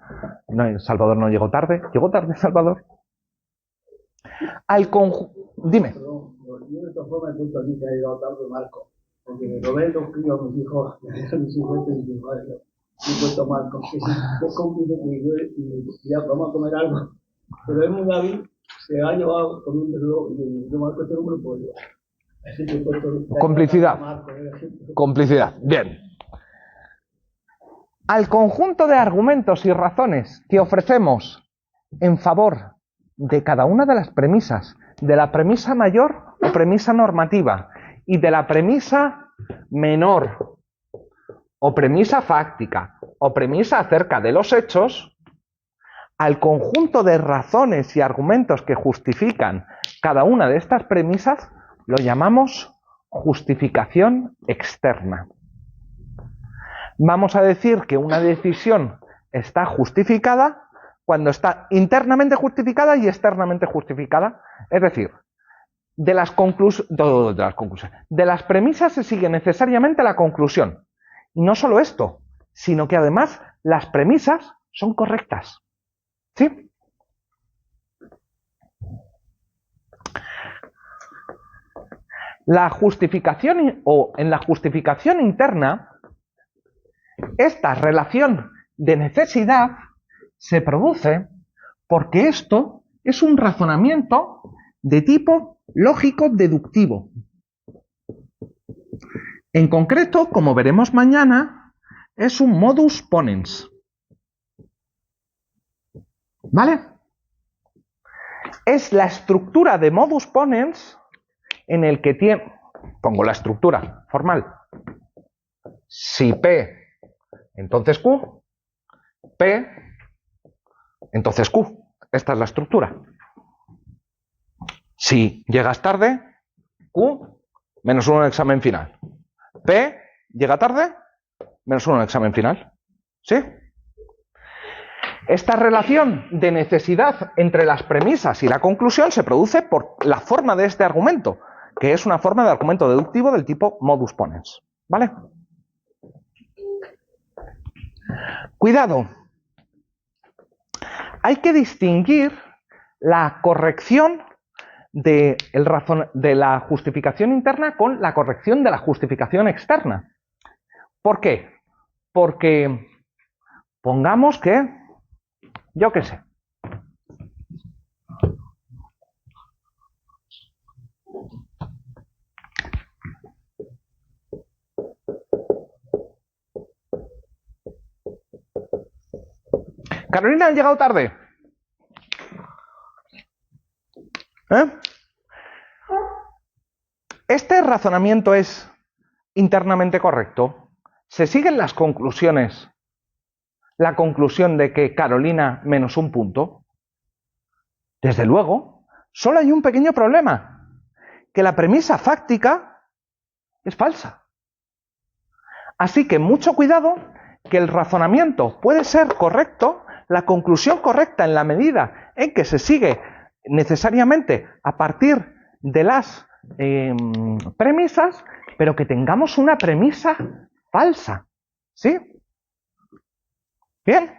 no, Salvador no llegó tarde? ¿Llegó tarde Salvador? Al conjunto... Dime. Perdón, yo de todas formas he puesto aquí que ha llegado tarde Marco. Porque Roberto escribió a mis hijos, y dije, madre, he puesto Marco. Que es cómplice que yo ya vamos a comer algo. Pero es muy hábil, se ha llevado con un reloj y yo Marco este número puedo llevar. Así que he puesto complicidad. Marco, Complicidad. Bien. Al conjunto de argumentos y razones que ofrecemos en favor de cada una de las premisas, de la premisa mayor o premisa normativa y de la premisa menor o premisa fáctica o premisa acerca de los hechos, al conjunto de razones y argumentos que justifican cada una de estas premisas lo llamamos justificación externa. Vamos a decir que una decisión está justificada cuando está internamente justificada y externamente justificada. Es decir, de las premisas se sigue necesariamente la conclusión. Y no solo esto, sino que además las premisas son correctas. ¿Sí? La justificación o en la justificación interna, esta relación de necesidad se produce porque esto es un razonamiento de tipo lógico-deductivo. En concreto, como veremos mañana, es un modus ponens. ¿Vale? Es la estructura de modus ponens en el que tiene... Pongo la estructura formal. Si P, entonces Q. P, entonces Q. Esta es la estructura. Si llegas tarde, Q, menos 1 en el examen final. P, llega tarde, menos 1 en el examen final. ¿Sí? Esta relación de necesidad entre las premisas y la conclusión se produce por la forma de este argumento, que es una forma de argumento deductivo del tipo modus ponens. ¿Vale? Cuidado. Hay que distinguir la corrección de la justificación interna con la corrección de la justificación externa. ¿Por qué? Porque pongamos que, yo qué sé, Carolina ha llegado tarde. ¿Este razonamiento es internamente correcto? ¿Se siguen las conclusiones? La conclusión de que Carolina menos 1 punto. Desde luego, solo hay un pequeño problema, que la premisa fáctica es falsa. Así que mucho cuidado, que el razonamiento puede ser correcto, la conclusión correcta en la medida en que se sigue necesariamente a partir de las premisas, pero que tengamos una premisa falsa. ¿Sí? Bien.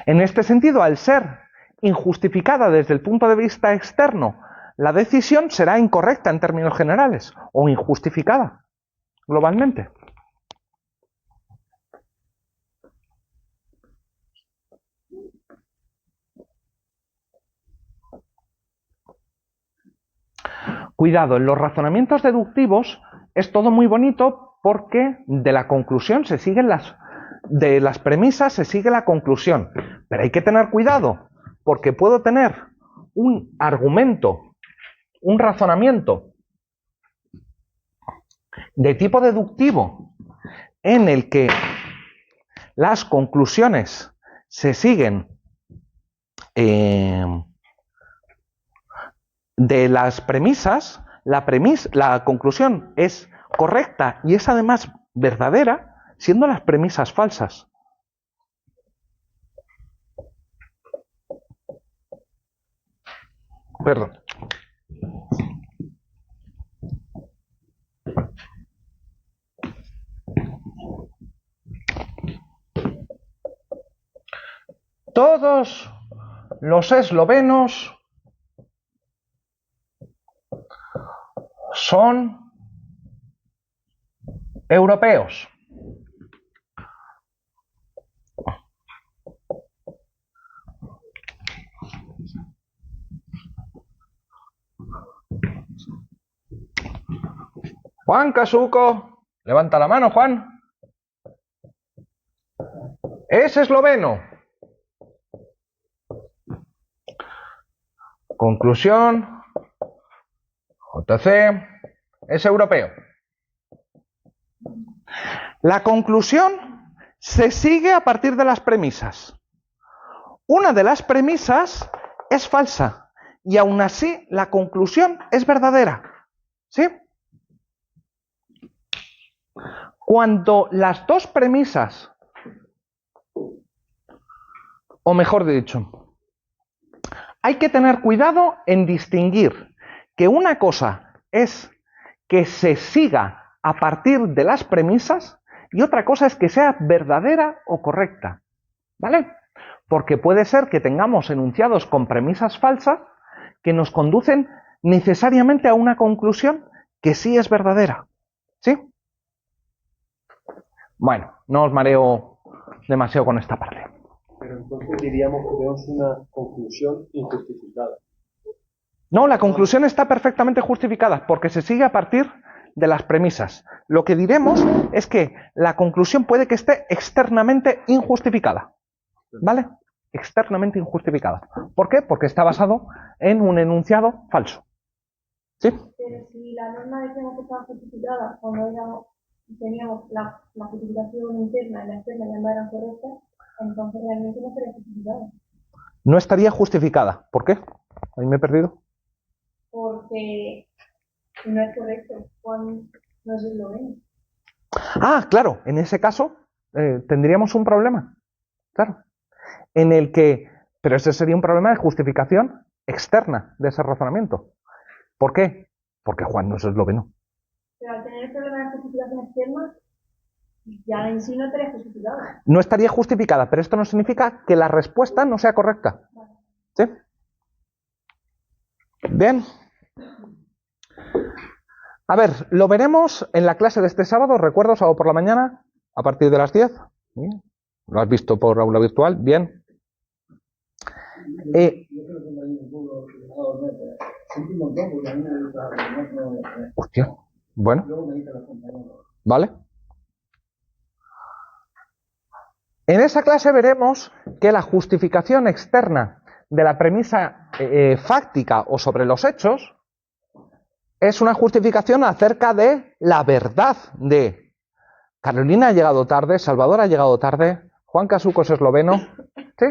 En este sentido, al ser injustificada desde el punto de vista externo, la decisión será incorrecta en términos generales o injustificada globalmente. Cuidado, en los razonamientos deductivos es todo muy bonito porque de la conclusión se siguen de las premisas se sigue la conclusión. Pero hay que tener cuidado porque puedo tener un argumento, un razonamiento de tipo deductivo en el que las conclusiones se siguen de las premisas, la conclusión es correcta y es además verdadera, siendo las premisas falsas. Perdón. Todos los eslovenos son europeos. Juan Casuco, levanta la mano, Juan. Es esloveno. Conclusión, JC es europeo. La conclusión se sigue a partir de las premisas. Una de las premisas es falsa y aún así la conclusión es verdadera. ¿Sí? Cuando las dos premisas, o mejor dicho, hay que tener cuidado en distinguir que una cosa es que se siga a partir de las premisas y otra cosa es que sea verdadera o correcta. ¿Vale? Porque puede ser que tengamos enunciados con premisas falsas que nos conducen necesariamente a una conclusión que sí es verdadera. ¿Sí? Bueno, no os mareo demasiado con esta parte. Pero entonces diríamos que tenemos una conclusión injustificada. No, la conclusión está perfectamente justificada porque se sigue a partir de las premisas. Lo que diremos es que la conclusión puede que esté externamente injustificada. ¿Vale? Externamente injustificada. ¿Por qué? Porque está basado en un enunciado falso. ¿Sí? Pero si la norma decíamos que estaba justificada cuando teníamos la justificación interna y la externa ya no eran correctas, entonces realmente no estaría justificada. No estaría justificada. ¿Por qué? Ahí me he perdido. Porque no es correcto. Juan no es esloveno. Ah, claro. En ese caso tendríamos un problema. Claro. En el que... Pero ese sería un problema de justificación externa de ese razonamiento. ¿Por qué? Porque Juan no es esloveno. Pero al tener el problema de justificación externa, ya en sí no estaría justificada. No estaría justificada, pero esto no significa que la respuesta no sea correcta. ¿Sí? Bien. A ver, lo veremos en la clase de este sábado, recuerdo, sábado por la mañana, a partir de las 10. ¿Sí? ¿Lo has visto por aula virtual? Bien. Hostia. Bueno. Vale. En esa clase veremos que la justificación externa de la premisa fáctica o sobre los hechos es una justificación acerca de la verdad de Carolina ha llegado tarde, Salvador ha llegado tarde, Juan Casuco es esloveno. ¿Sí?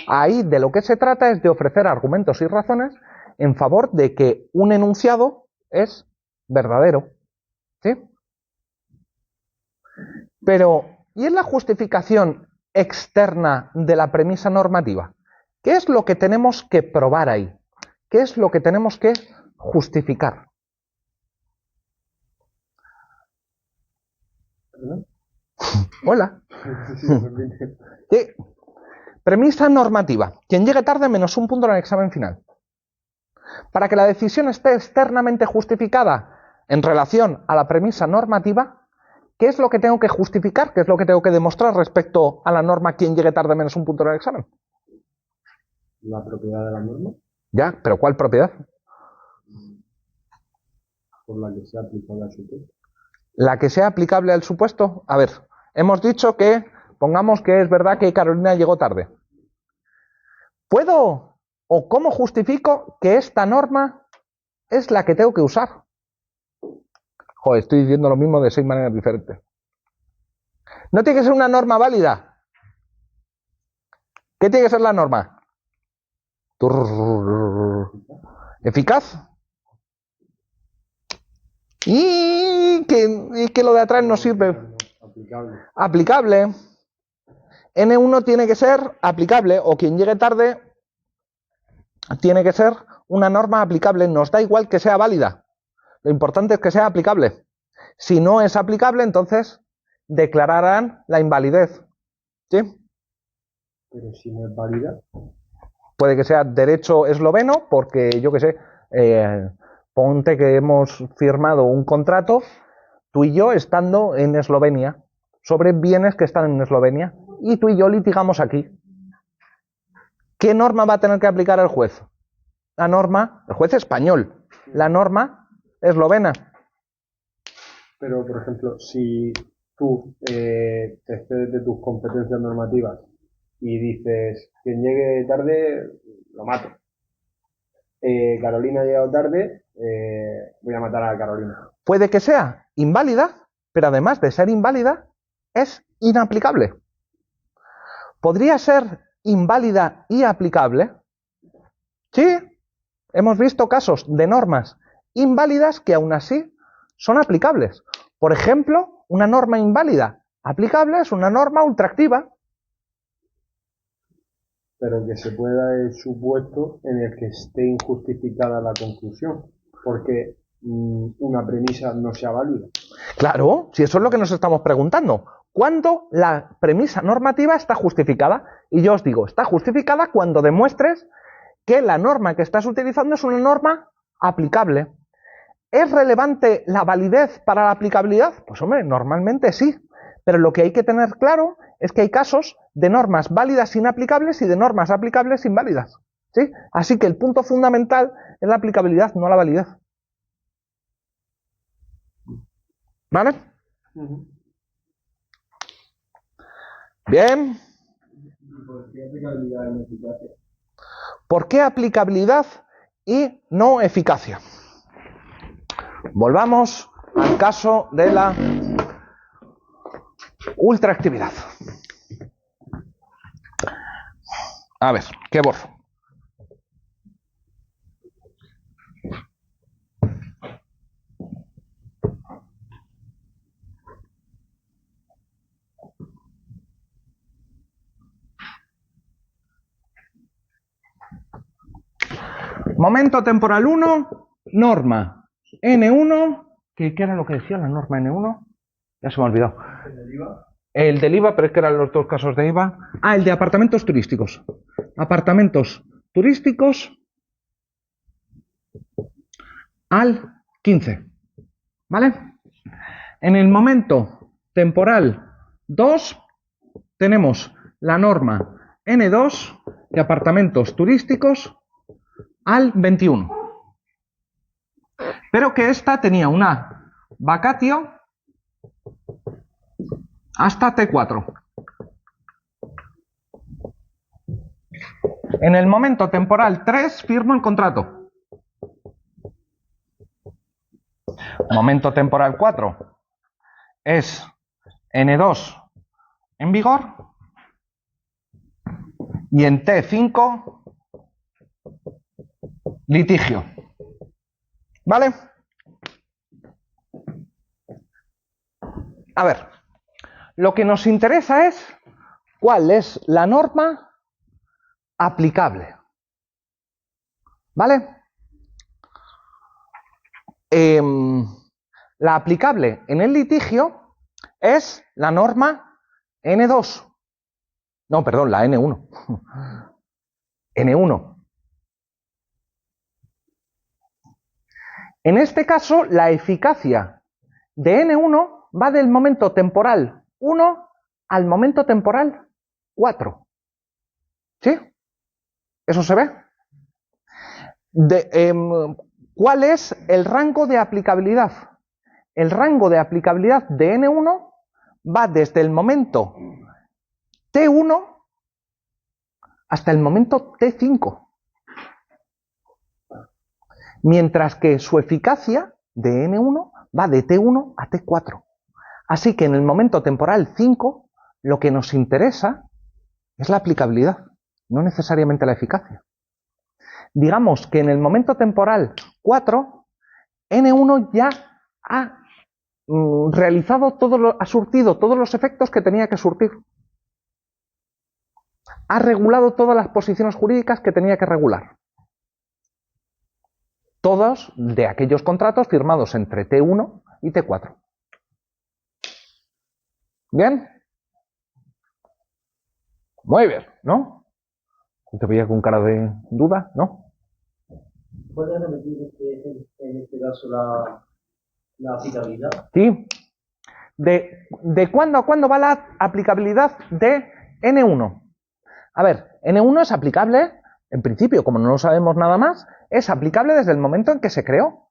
Ahí de lo que se trata es de ofrecer argumentos y razones en favor de que un enunciado es verdadero. ¿Sí? Pero, ¿y es la justificación externa de la premisa normativa? ¿Qué es lo que tenemos que probar ahí? ¿Qué es lo que tenemos que justificar? Hola. ¿Qué? Premisa normativa. Quien llegue tarde menos un punto en el examen final. Para que la decisión esté externamente justificada en relación a la premisa normativa, ¿qué es lo que tengo que justificar? ¿Qué es lo que tengo que demostrar respecto a la norma quien llegue tarde menos un punto en el examen? La propiedad de la norma, Ya, pero ¿cuál propiedad? por la que se aplica la supuesto. La que sea aplicable al supuesto. A ver, hemos dicho que, pongamos que es verdad que Carolina llegó tarde. ¿Puedo o cómo justifico que esta norma es la que tengo que usar? Joder, estoy diciendo lo mismo de 6 maneras diferentes. No tiene que ser una norma válida. ¿Qué tiene que ser la norma? ¿Eficaz? Y que lo de atrás no sirve. Aplicable. Aplicable. N1 tiene que ser aplicable, o quien llegue tarde tiene que ser una norma aplicable. Nos da igual que sea válida. Lo importante es que sea aplicable. Si no es aplicable, entonces declararán la invalidez. ¿Sí? Pero si no es válida, Puede que sea derecho esloveno, porque yo qué sé, ponte que hemos firmado un contrato, tú y yo estando en Eslovenia, sobre bienes que están en Eslovenia, y tú y yo litigamos aquí. ¿Qué norma va a tener que aplicar el juez? La norma, el juez español, la norma eslovena. pero por ejemplo, si tú te excedes de tus competencias normativas y dices, quien llegue tarde, lo mato. Carolina ha llegado tarde, voy a matar a Carolina. Puede que sea inválida, pero además de ser inválida, es inaplicable. ¿Podría ser inválida y aplicable? Sí, hemos visto casos de normas inválidas que aún así son aplicables. Por ejemplo, una norma inválida aplicable es una norma ultraactiva. Pero que se pueda dar el supuesto en el que esté injustificada la conclusión, porque una premisa no sea válida. Claro, si eso es lo que nos estamos preguntando. ¿Cuándo la premisa normativa está justificada? Y yo os digo, está justificada cuando demuestres que la norma que estás utilizando es una norma aplicable. ¿Es relevante la validez para la aplicabilidad? Pues hombre, normalmente sí. Pero lo que hay que tener claro es que hay casos de normas válidas inaplicables y de normas aplicables inválidas. ¿Sí? Así que el punto fundamental es la aplicabilidad, no la validez. ¿Vale? Bien. ¿Por qué aplicabilidad y no eficacia? ¿Por qué aplicabilidad y no eficacia? Volvamos al caso de la ultraactividad. A ver, ¿qué borro? Momento temporal 1, norma N1, ¿qué era lo que decía la norma N1? Ya se me ha olvidado. El del IVA, pero es que eran los dos casos de IVA. Ah, el de apartamentos turísticos. Apartamentos turísticos al 15. ¿Vale? En el momento temporal 2 tenemos la norma N2 de apartamentos turísticos al 21. Pero que esta tenía una vacatio hasta T4. En el momento temporal 3 firmo el contrato. Momento temporal 4 es N2 en vigor y en T5 litigio. ¿Vale? A ver, lo que nos interesa es cuál es la norma aplicable. ¿Vale? La aplicable en el litigio es la norma N2. No, perdón, la N1. N1. En este caso, la eficacia de N1 va del momento temporal 1 al momento temporal 4. ¿Sí? ¿Eso se ve? ¿Cuál es el rango de aplicabilidad? El rango de aplicabilidad de N1 va desde el momento T1 hasta el momento T5. Mientras que su eficacia de N1 va de T1 a T4. Así que en el momento temporal 5, lo que nos interesa es la aplicabilidad, no necesariamente la eficacia. Digamos que en el momento temporal 4, N1 ya ha realizado ha surtido todos los efectos que tenía que surtir. Ha regulado todas las posiciones jurídicas que tenía que regular. Todos de aquellos contratos firmados entre T1 y T4. ¿Bien? Muy bien, ¿no? ¿Te veía con cara de duda? ¿No? ¿Puedes repetir en este caso la aplicabilidad? Sí. ¿De cuándo a cuándo va la aplicabilidad de N1? A ver, N1 es aplicable, en principio, como no sabemos nada más, es aplicable desde el momento en que se creó,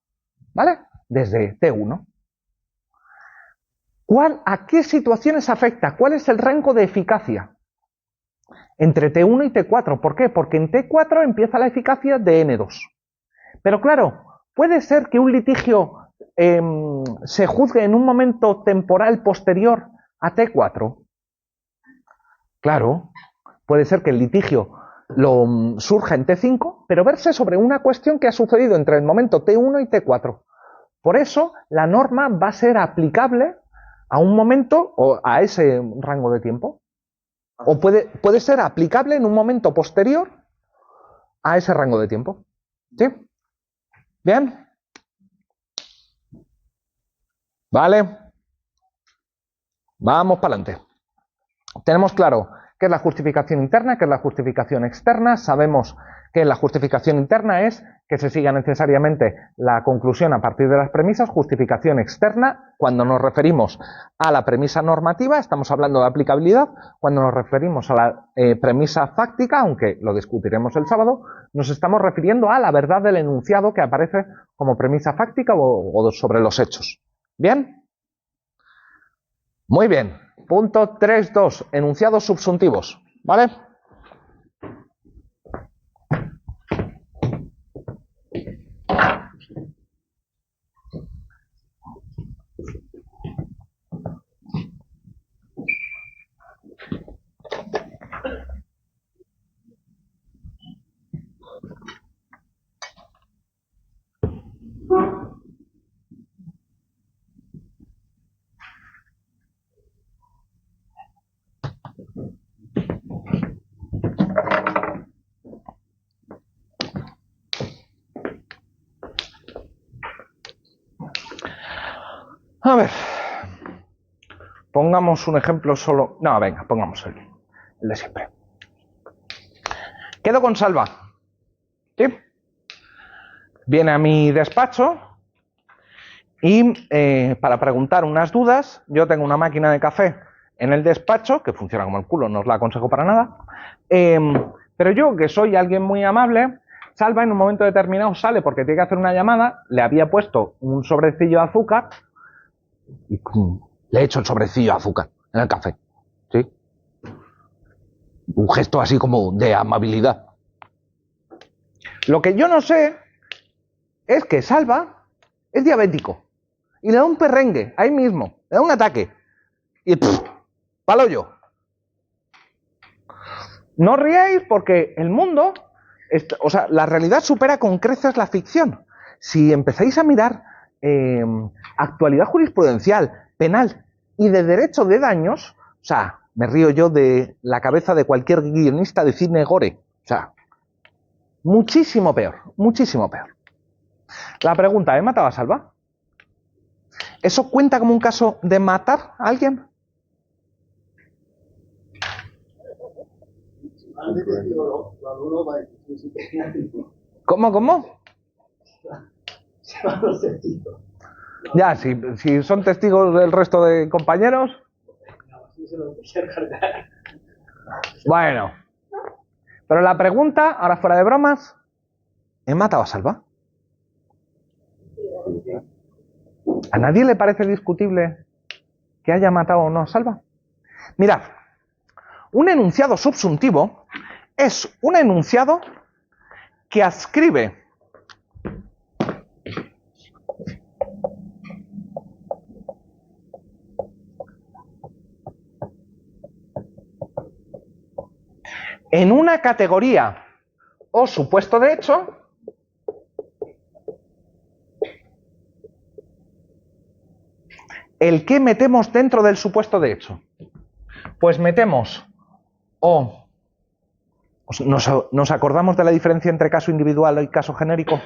¿vale? Desde T1. ¿A qué situaciones afecta? ¿Cuál es el rango de eficacia? Entre T1 y T4. ¿Por qué? Porque en T4 empieza la eficacia de N2. Pero claro, puede ser que un litigio se juzgue en un momento temporal posterior a T4. Claro, puede ser que el litigio surja en T5, pero verse sobre una cuestión que ha sucedido entre el momento T1 y T4. Por eso, la norma va a ser aplicable a un momento o a ese rango de tiempo. O puede ser aplicable en un momento posterior a ese rango de tiempo. ¿Sí? ¿Bien? Vale. Vamos para adelante. Tenemos claro qué es la justificación interna, qué es la justificación externa. Sabemos que la justificación interna es que se siga necesariamente la conclusión a partir de las premisas. Justificación externa, cuando nos referimos a la premisa normativa, estamos hablando de aplicabilidad. Cuando nos referimos a la premisa fáctica, aunque lo discutiremos el sábado, nos estamos refiriendo a la verdad del enunciado que aparece como premisa fáctica o sobre los hechos. ¿Bien? Muy bien. Punto 3.2. Enunciados subsuntivos. ¿Vale? A ver, pongamos un ejemplo solo. No, venga, pongamos el de siempre. Quedo con Salva. ¿Sí? Viene a mi despacho y para preguntar unas dudas, yo tengo una máquina de café en el despacho, que funciona como el culo, no os la aconsejo para nada. Pero yo, que soy alguien muy amable, Salva en un momento determinado sale porque tiene que hacer una llamada, le había puesto un sobrecillo de azúcar y le he hecho el sobrecillo de azúcar en el café. ¿Sí? Un gesto así como de amabilidad. Lo que yo no sé es que Salva es diabético y le da un perrengue ahí mismo, le da un ataque y palo yo. No os riáis porque el mundo, la realidad supera con creces la ficción. Si empezáis a mirar actualidad jurisprudencial, penal y de derecho de daños, me río yo de la cabeza de cualquier guionista de cine gore, O sea, muchísimo peor, muchísimo peor. La pregunta, ¿he matado a Salva? ¿Eso cuenta como un caso de matar a alguien? ¿Cómo? Ya, si son testigos del resto de compañeros. Bueno. Pero la pregunta, ahora fuera de bromas, ¿he matado a Salva? ¿A nadie le parece discutible que haya matado o no a Salva? Mirad, un enunciado subsuntivo es un enunciado que adscribe en una categoría o supuesto de hecho el que metemos dentro del supuesto de hecho. Pues metemos o... ¿Nos acordamos de la diferencia entre caso individual y caso genérico?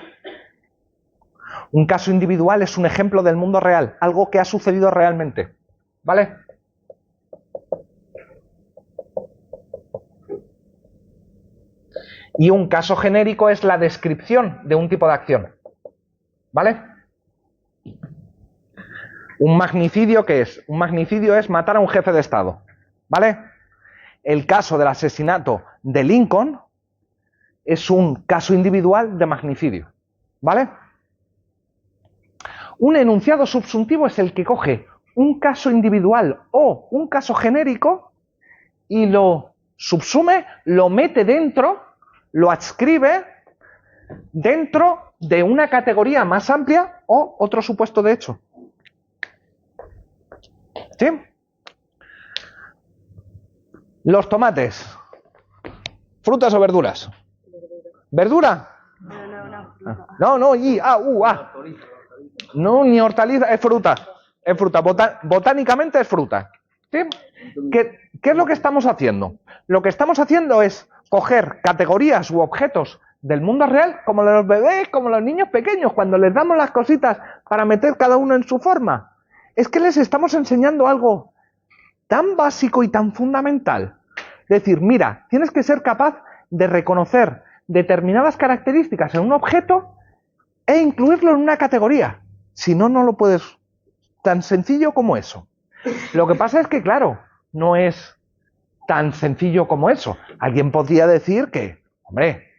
Un caso individual es un ejemplo del mundo real, algo que ha sucedido realmente, ¿vale? Y un caso genérico es la descripción de un tipo de acción, ¿vale? ¿Un magnicidio qué es? Un magnicidio es matar a un jefe de Estado, ¿vale? El caso del asesinato de Lincoln es un caso individual de magnicidio, ¿vale? Un enunciado subsuntivo es el que coge un caso individual o un caso genérico y lo subsume, lo mete dentro, lo adscribe dentro de una categoría más amplia o otro supuesto de hecho. ¿Sí? Los tomates. ¿Frutas o verduras? ¿Verdura? No, no, ni hortaliza, es fruta. Es fruta. Botánicamente es fruta. ¿Sí? ¿Qué es lo que estamos haciendo? Lo que estamos haciendo es coger categorías u objetos del mundo real, como los bebés, como los niños pequeños, cuando les damos las cositas para meter cada uno en su forma. Es que les estamos enseñando algo tan básico y tan fundamental. Decir, mira, tienes que ser capaz de reconocer determinadas características en un objeto e incluirlo en una categoría. Si no, no lo puedes. Tan sencillo como eso. Lo que pasa es que, claro, no es tan sencillo como eso. Alguien podría decir que, hombre,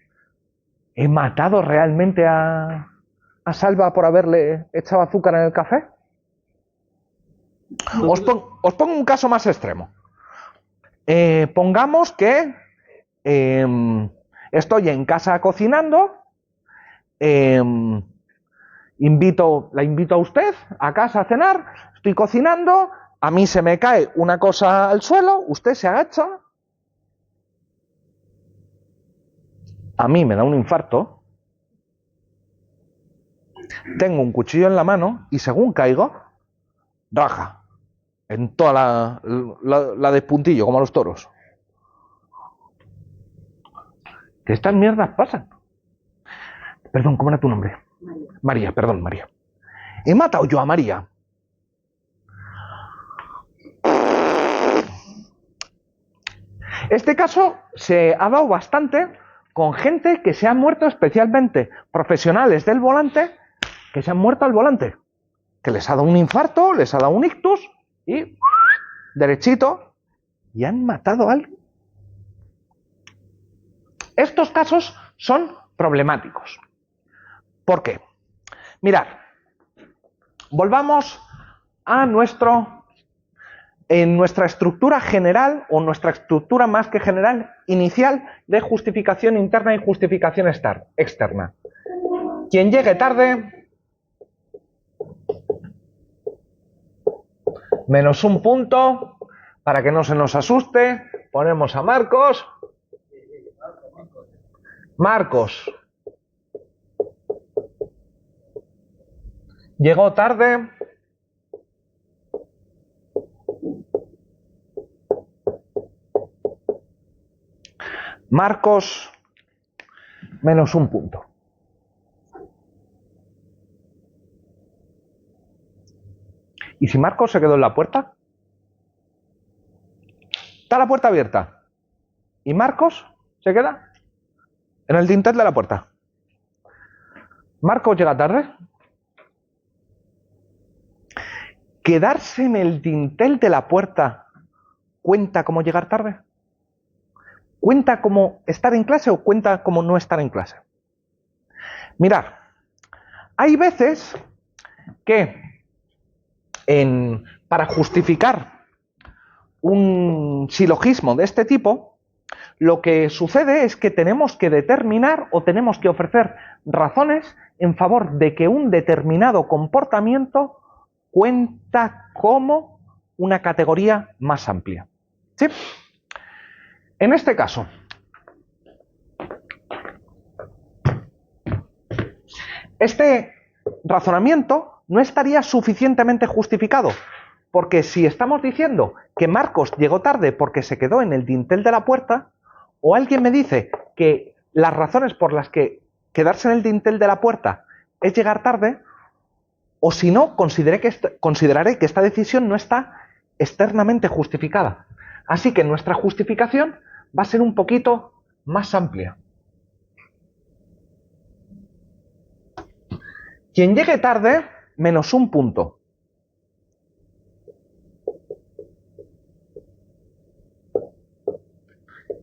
¿he matado realmente a Salva por haberle echado azúcar en el café? Os pongo un caso más extremo. Pongamos que estoy en casa cocinando, la invito a usted a casa a cenar, estoy cocinando, a mí se me cae una cosa al suelo, usted se agacha, a mí me da un infarto, tengo un cuchillo en la mano y según caigo, raja en toda la de puntillo, como a los toros. Que estas mierdas pasan. Perdón, ¿cómo era tu nombre? María, perdón, María. ¿He matado yo a María? Este caso se ha dado bastante con gente que se ha muerto, especialmente profesionales del volante, que se han muerto al volante. Que les ha dado un infarto, les ha dado un ictus y derechito y han matado a alguien. Estos casos son problemáticos. ¿Por qué? Mirad, volvamos a nuestra estructura general, o nuestra estructura más que general, inicial, de justificación interna y justificación externa. Quien llegue tarde, menos un punto, para que no se nos asuste, ponemos a Marcos. Marcos llegó tarde. Marcos menos un punto. ¿Y si Marcos se quedó en la puerta? Está la puerta abierta. ¿Y Marcos se queda en el dintel de la puerta? ¿Marcos llega tarde? ¿Quedarse en el dintel de la puerta cuenta como llegar tarde? ¿Cuenta como estar en clase o cuenta como no estar en clase? Mirad, hay veces que para justificar un silogismo de este tipo, lo que sucede es que tenemos que determinar o tenemos que ofrecer razones en favor de que un determinado comportamiento cuenta como una categoría más amplia. ¿Sí? En este caso, este razonamiento no estaría suficientemente justificado, porque si estamos diciendo que Marcos llegó tarde porque se quedó en el dintel de la puerta, o alguien me dice que las razones por las que quedarse en el dintel de la puerta es llegar tarde, o si no, consideraré que esta decisión no está externamente justificada. Así que nuestra justificación va a ser un poquito más amplia. Quien llegue tarde, menos un punto.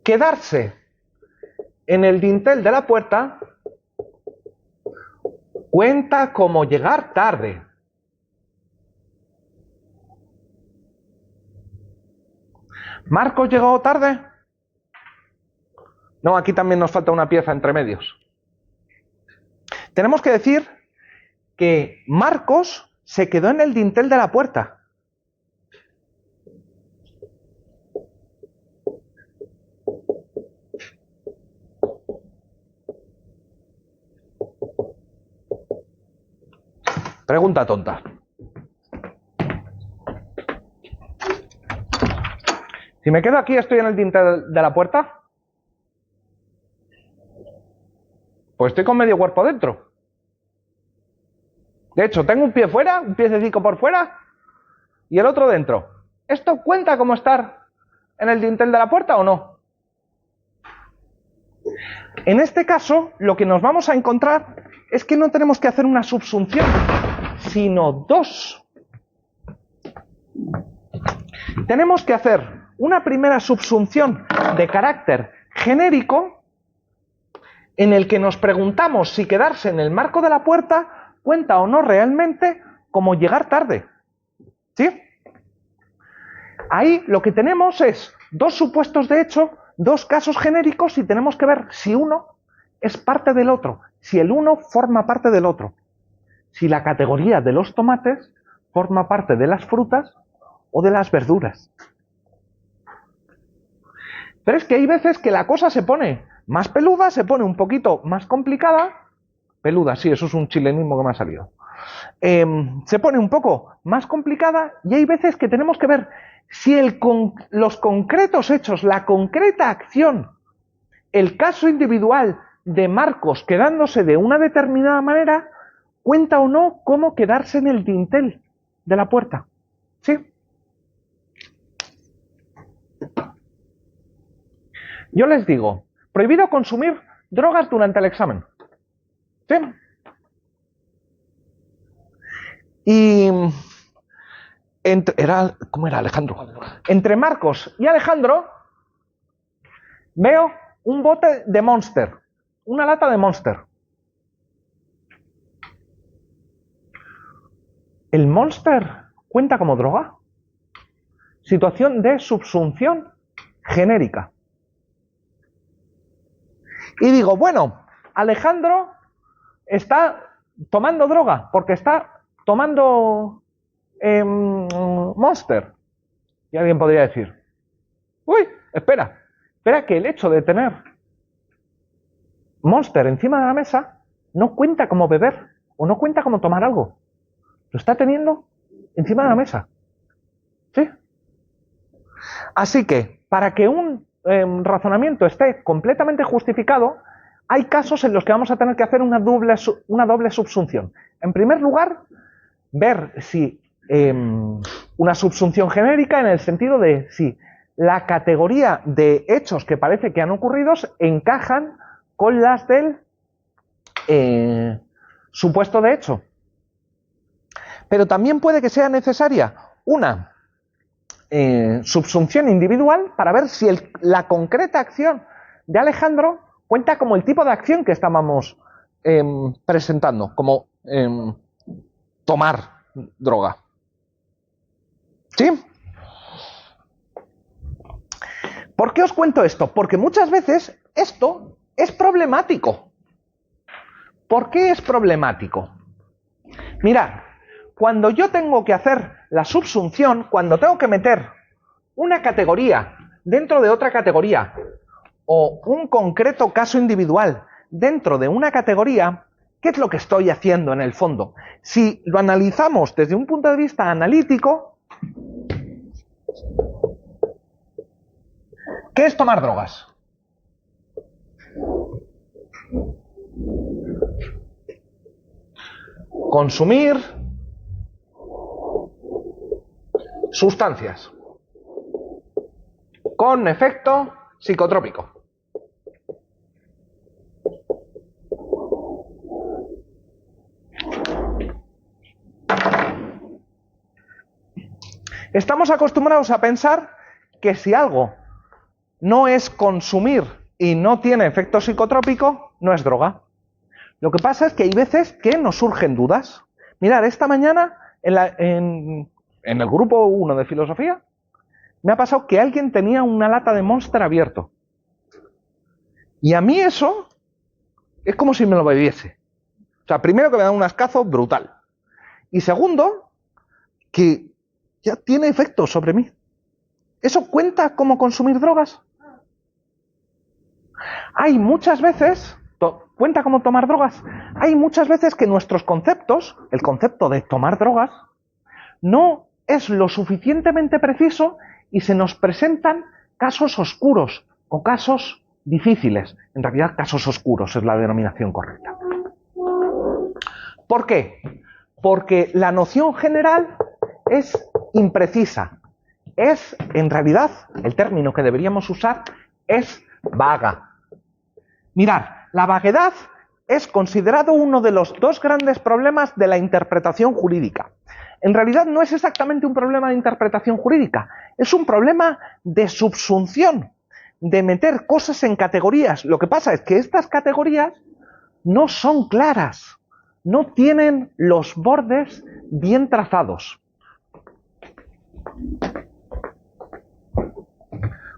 Quedarse en el dintel de la puerta cuenta como llegar tarde. ¿Marcos llegó tarde? No, aquí también nos falta una pieza entre medios. Tenemos que decir que Marcos se quedó en el dintel de la puerta. Pregunta tonta. Si me quedo aquí, ¿estoy en el dintel de la puerta? Pues estoy con medio cuerpo dentro. De hecho, tengo un pie fuera, un piececito por fuera y el otro dentro. ¿Esto cuenta como estar en el dintel de la puerta o no? En este caso, lo que nos vamos a encontrar es que no tenemos que hacer una subsunción, sino dos. Tenemos que hacer una primera subsunción de carácter genérico en el que nos preguntamos si quedarse en el marco de la puerta cuenta o no realmente como llegar tarde. ¿Sí? Ahí lo que tenemos es dos supuestos de hecho, dos casos genéricos y tenemos que ver si uno es parte del otro, si el uno forma parte del otro. Si la categoría de los tomates forma parte de las frutas o de las verduras. Pero es que hay veces que la cosa se pone más peluda, se pone un poquito más complicada. Peluda, sí, eso es un chilenismo que me ha salido. Se pone un poco más complicada y hay veces que tenemos que ver si los concretos hechos, la concreta acción, el caso individual de Marcos quedándose de una determinada manera, cuenta o no como quedarse en el dintel de la puerta. ¿Sí? Yo les digo, prohibido consumir drogas durante el examen. ¿Sí? Y ¿cómo era Alejandro? Entre Marcos y Alejandro veo un bote de Monster, una lata de Monster. ¿El Monster cuenta como droga? Situación de subsunción genérica. Y digo, bueno, Alejandro está tomando droga porque está tomando Monster. Y alguien podría decir, uy, espera que el hecho de tener Monster encima de la mesa no cuenta como beber o no cuenta como tomar algo. Lo está teniendo encima de la mesa. ¿Sí? Así que, para que un razonamiento esté completamente justificado, hay casos en los que vamos a tener que hacer una doble subsunción. En primer lugar, ver si una subsunción genérica en el sentido de si la categoría de hechos que parece que han ocurrido encajan con las del supuesto de hecho. Pero también puede que sea necesaria una subsunción individual para ver si la concreta acción de Alejandro cuenta como el tipo de acción que estábamos presentando, como tomar droga. ¿Sí? ¿Por qué os cuento esto? Porque muchas veces esto es problemático. ¿Por qué es problemático? Mirad, cuando yo tengo que hacer la subsunción, cuando tengo que meter una categoría dentro de otra categoría o un concreto caso individual dentro de una categoría, ¿qué es lo que estoy haciendo en el fondo? Si lo analizamos desde un punto de vista analítico, ¿qué es tomar drogas? Consumir sustancias con efecto psicotrópico. Estamos acostumbrados a pensar que si algo no es consumir y no tiene efecto psicotrópico, no es droga. Lo que pasa es que hay veces que nos surgen dudas. Mirad, esta mañana en el grupo 1 de filosofía me ha pasado que alguien tenía una lata de Monster abierto. Y a mí eso es como si me lo bebiese. O sea, primero que me da un ascazo brutal. Y segundo, que ya tiene efecto sobre mí. ¿Eso cuenta como consumir drogas? Hay muchas veces, ¿cuenta como tomar drogas? Hay muchas veces que nuestros conceptos, el concepto de tomar drogas, no es lo suficientemente preciso y se nos presentan casos oscuros o casos difíciles. En realidad, casos oscuros es la denominación correcta. ¿Por qué? Porque la noción general es imprecisa. Es, en realidad, el término que deberíamos usar es vaga. Mirad, la vaguedad es considerado uno de los dos grandes problemas de la interpretación jurídica. En realidad no es exactamente un problema de interpretación jurídica, es un problema de subsunción, de meter cosas en categorías. Lo que pasa es que estas categorías no son claras, no tienen los bordes bien trazados.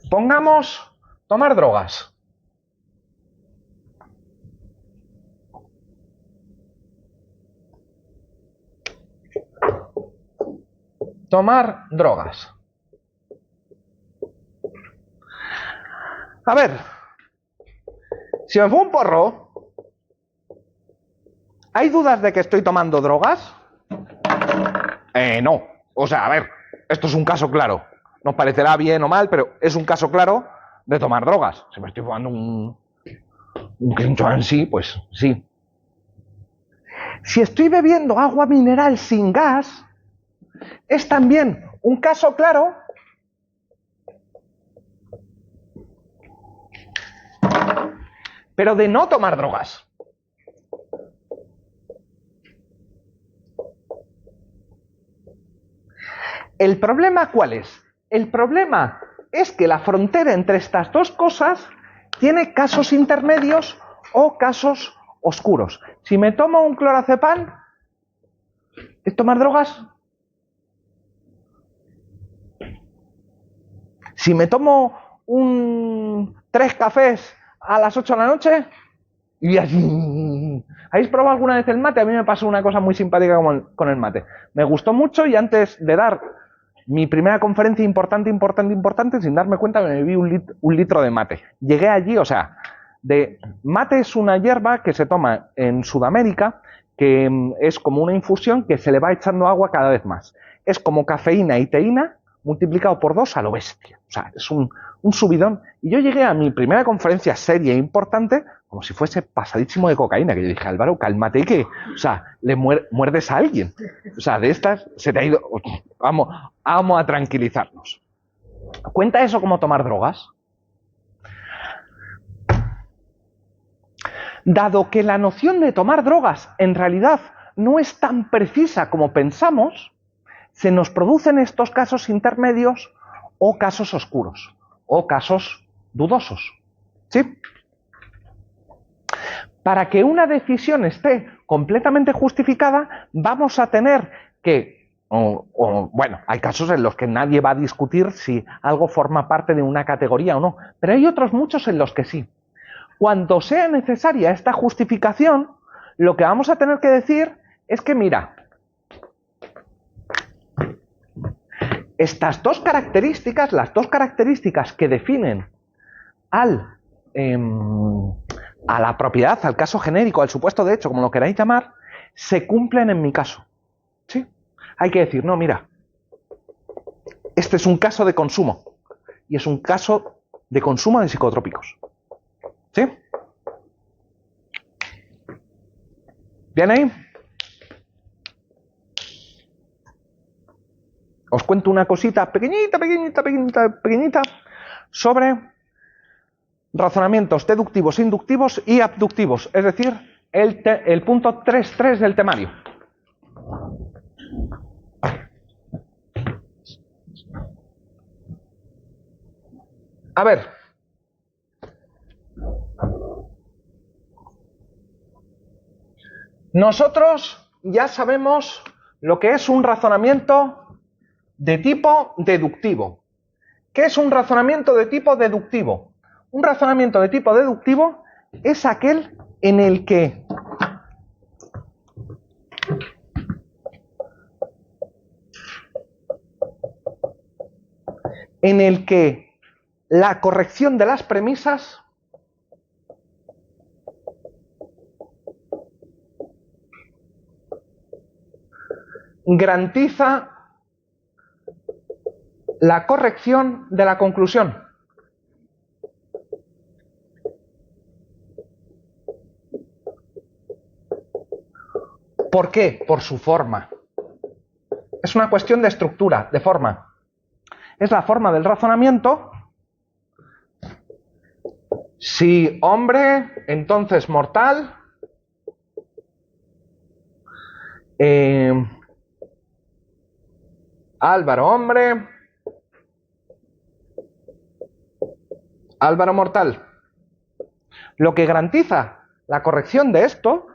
Pongamos tomar drogas. Tomar drogas. A ver, si me fumo un porro, ¿hay dudas de que estoy tomando drogas? No. O sea, a ver, esto es un caso claro. Nos parecerá bien o mal, pero es un caso claro de tomar drogas. Si me estoy fumando un Quinchuan, sí, pues sí. Si estoy bebiendo agua mineral sin gas, es también un caso claro pero de no tomar drogas. ¿El problema cuál es? El problema es que la frontera entre estas dos cosas tiene casos intermedios o casos oscuros. Si me tomo un clorazepam, ¿es tomar drogas? Si me tomo 3 cafés a las 8 de la noche, y así... ¿Habéis probado alguna vez el mate? A mí me pasó una cosa muy simpática con el mate. Me gustó mucho y antes de dar mi primera conferencia importante, sin darme cuenta me bebí un litro de mate. Llegué allí, o sea, mate es una hierba que se toma en Sudamérica, que es como una infusión que se le va echando agua cada vez más. Es como cafeína y teína multiplicado por 2 a lo bestia. O sea, es un subidón. Y yo llegué a mi primera conferencia seria e importante como si fuese pasadísimo de cocaína, que yo dije, Álvaro, cálmate que, o sea, le muerdes a alguien. O sea, de estas se te ha ido... Vamos a tranquilizarnos. ¿Cuenta eso como tomar drogas? Dado que la noción de tomar drogas en realidad no es tan precisa como pensamos, se nos producen estos casos intermedios o casos oscuros, o casos dudosos. ¿Sí? Para que una decisión esté completamente justificada, vamos a tener que, bueno, hay casos en los que nadie va a discutir si algo forma parte de una categoría o no, pero hay otros muchos en los que sí. Cuando sea necesaria esta justificación, lo que vamos a tener que decir es que, mira, estas dos características, las dos características que definen a la propiedad, al caso genérico, al supuesto de hecho, como lo queráis llamar, se cumplen en mi caso. ¿Sí? Hay que decir, no, mira, este es un caso de consumo y es un caso de consumo de psicotrópicos. ¿Sí? ¿Bien ahí? Os cuento una cosita pequeñita sobre razonamientos deductivos, inductivos y abductivos, es decir, el punto 3.3 del temario. A ver. Nosotros ya sabemos lo que es un razonamiento de tipo deductivo. ¿Qué es un razonamiento de tipo deductivo? Un razonamiento de tipo deductivo es aquel en el que la corrección de las premisas garantiza la corrección de la conclusión. ¿Por qué? Por su forma. Es una cuestión de estructura, de forma. Es la forma del razonamiento. Si hombre, entonces mortal. Álvaro hombre. Álvaro mortal. Lo que garantiza la corrección de esto,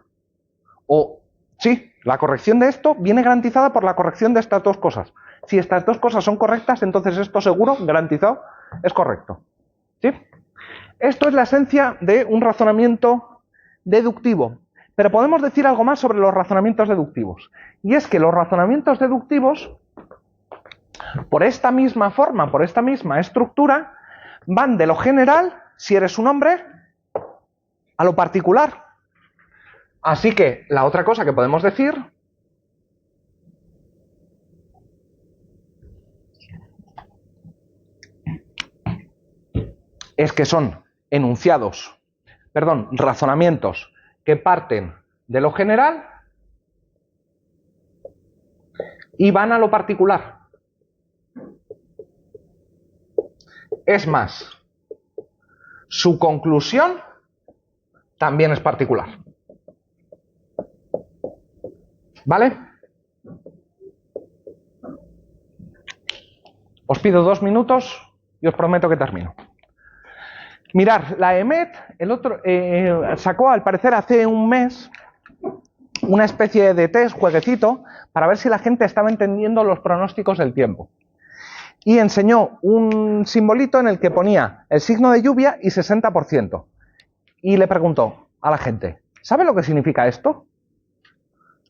la corrección de esto viene garantizada por la corrección de estas dos cosas. Si estas dos cosas son correctas, entonces esto seguro, garantizado, es correcto. ¿Sí? Esto es la esencia de un razonamiento deductivo. Pero podemos decir algo más sobre los razonamientos deductivos. Y es que los razonamientos deductivos, por esta misma forma, por esta misma estructura, van de lo general, si eres un hombre, a lo particular. Así que la otra cosa que podemos decir es que son razonamientos que parten de lo general y van a lo particular. Es más, su conclusión también es particular. ¿Vale? Os pido 2 minutos y os prometo que termino. Mirad, la EMET sacó, al parecer, hace un mes una especie de test, jueguecito, para ver si la gente estaba entendiendo los pronósticos del tiempo. Y enseñó un simbolito en el que ponía el signo de lluvia y 60%. Y le preguntó a la gente, ¿sabe lo que significa esto?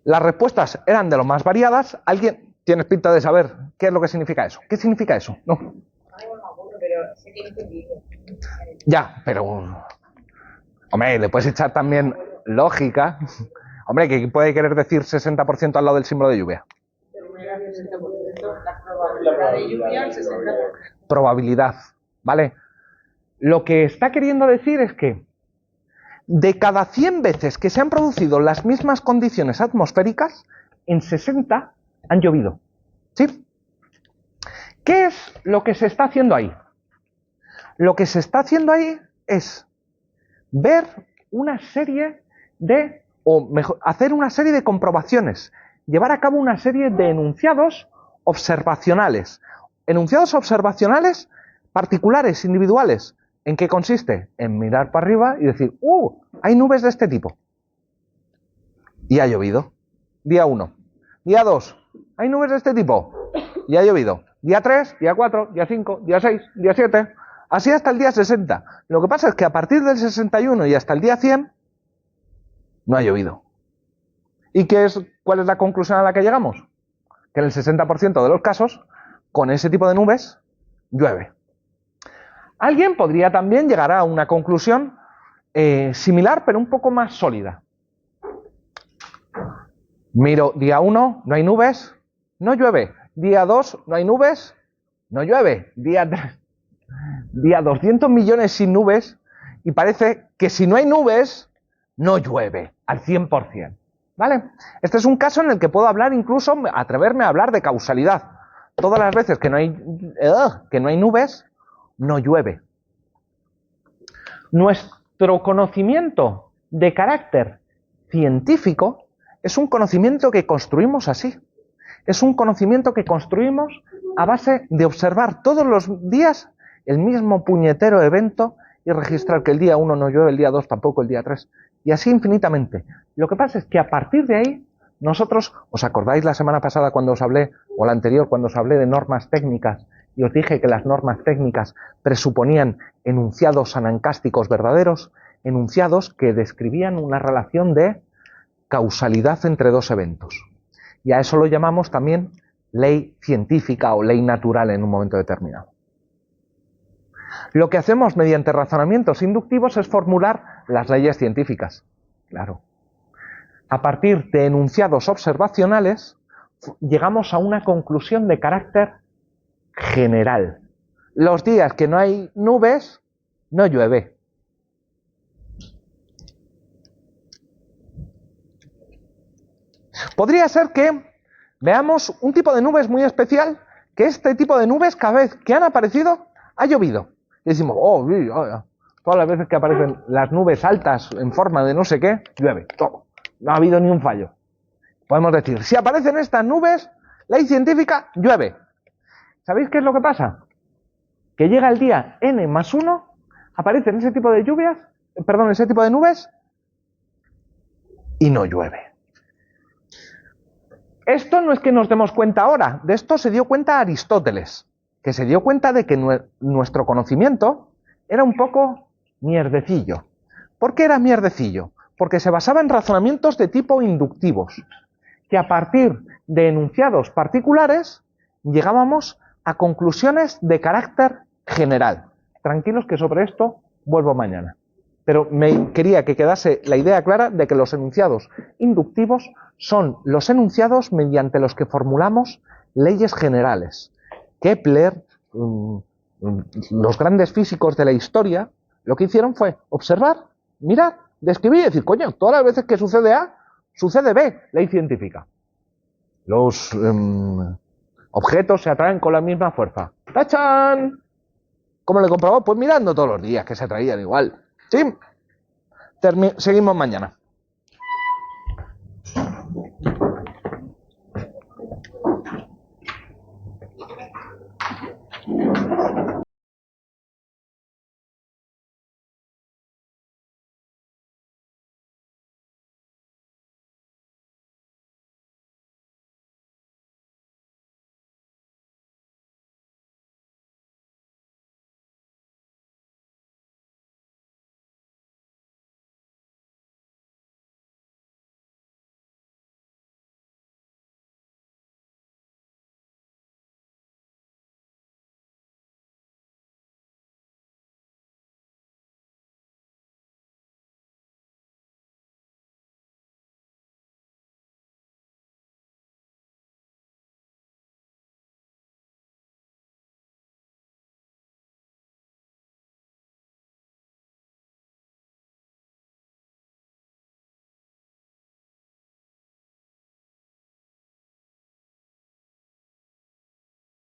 Las respuestas eran de lo más variadas. ¿Alguien tiene pinta de saber qué es lo que significa eso? ¿Qué significa eso? No. Ya, pero... Hombre, le puedes echar también lógica. Hombre, ¿qué puede querer decir 60% al lado del símbolo de lluvia? La probabilidad de lluvia, el 60%. Probabilidad, ¿vale? Lo que está queriendo decir es que de cada 100 veces que se han producido las mismas condiciones atmosféricas, en 60 han llovido. ¿Sí? ¿Qué es lo que se está haciendo ahí? Lo que se está haciendo ahí es ver una serie de, o mejor, hacer una serie de comprobaciones, llevar a cabo una serie de enunciados observacionales. Enunciados observacionales particulares, individuales. ¿En qué consiste? En mirar para arriba y decir, hay nubes de este tipo. Y ha llovido. Día 1. Día 2. Hay nubes de este tipo. Y ha llovido. Día 3, día 4, día 5, día 6, día 7. Así hasta el día 60. Lo que pasa es que a partir del 61 y hasta el día 100 no ha llovido. ¿Y cuál es la conclusión a la que llegamos? Que en el 60% de los casos, con ese tipo de nubes, llueve. Alguien podría también llegar a una conclusión similar, pero un poco más sólida. Miro, día 1, no hay nubes, no llueve. Día 2, no hay nubes, no llueve. Día 3, día 200 millones sin nubes, y parece que si no hay nubes, no llueve al 100%. ¿Vale? Este es un caso en el que puedo hablar, incluso atreverme a hablar de causalidad. Todas las veces que no hay nubes, no llueve. Nuestro conocimiento de carácter científico es un conocimiento que construimos así. Es un conocimiento que construimos a base de observar todos los días el mismo puñetero evento y registrar que el día 1 no llueve, el día 2 tampoco, el día 3, y así infinitamente. Lo que pasa es que a partir de ahí, nosotros, ¿os acordáis la semana pasada cuando os hablé, o la anterior cuando os hablé de normas técnicas, y os dije que las normas técnicas presuponían enunciados anancásticos verdaderos, enunciados que describían una relación de causalidad entre dos eventos? Y a eso lo llamamos también ley científica o ley natural en un momento determinado. Lo que hacemos mediante razonamientos inductivos es formular las leyes científicas. Claro. A partir de enunciados observacionales, llegamos a una conclusión de carácter general. Los días que no hay nubes, no llueve. Podría ser que veamos un tipo de nubes muy especial, que este tipo de nubes, cada vez que han aparecido, ha llovido. Y decimos, todas las veces que aparecen las nubes altas en forma de no sé qué, llueve, todo. No ha habido ni un fallo. Podemos decir, si aparecen estas nubes, ley científica, llueve. ¿Sabéis qué es lo que pasa? Que llega el día n+1, aparecen ese tipo de ese tipo de nubes, y no llueve. Esto no es que nos demos cuenta ahora, de esto se dio cuenta Aristóteles, que se dio cuenta de que nuestro conocimiento era un poco mierdecillo. ¿Por qué era mierdecillo? Porque se basaba en razonamientos de tipo inductivos, que a partir de enunciados particulares llegábamos a conclusiones de carácter general. Tranquilos que sobre esto vuelvo mañana. Pero me quería que quedase la idea clara de que los enunciados inductivos son los enunciados mediante los que formulamos leyes generales. Kepler, los grandes físicos de la historia, lo que hicieron fue observar, mirar, describir y decir, coño, todas las veces que sucede A, sucede B, ley científica. Los objetos se atraen con la misma fuerza. ¡Tachán! ¿Cómo lo he comprobado? Pues mirando todos los días, que se atraían igual. ¿Sí? Seguimos mañana.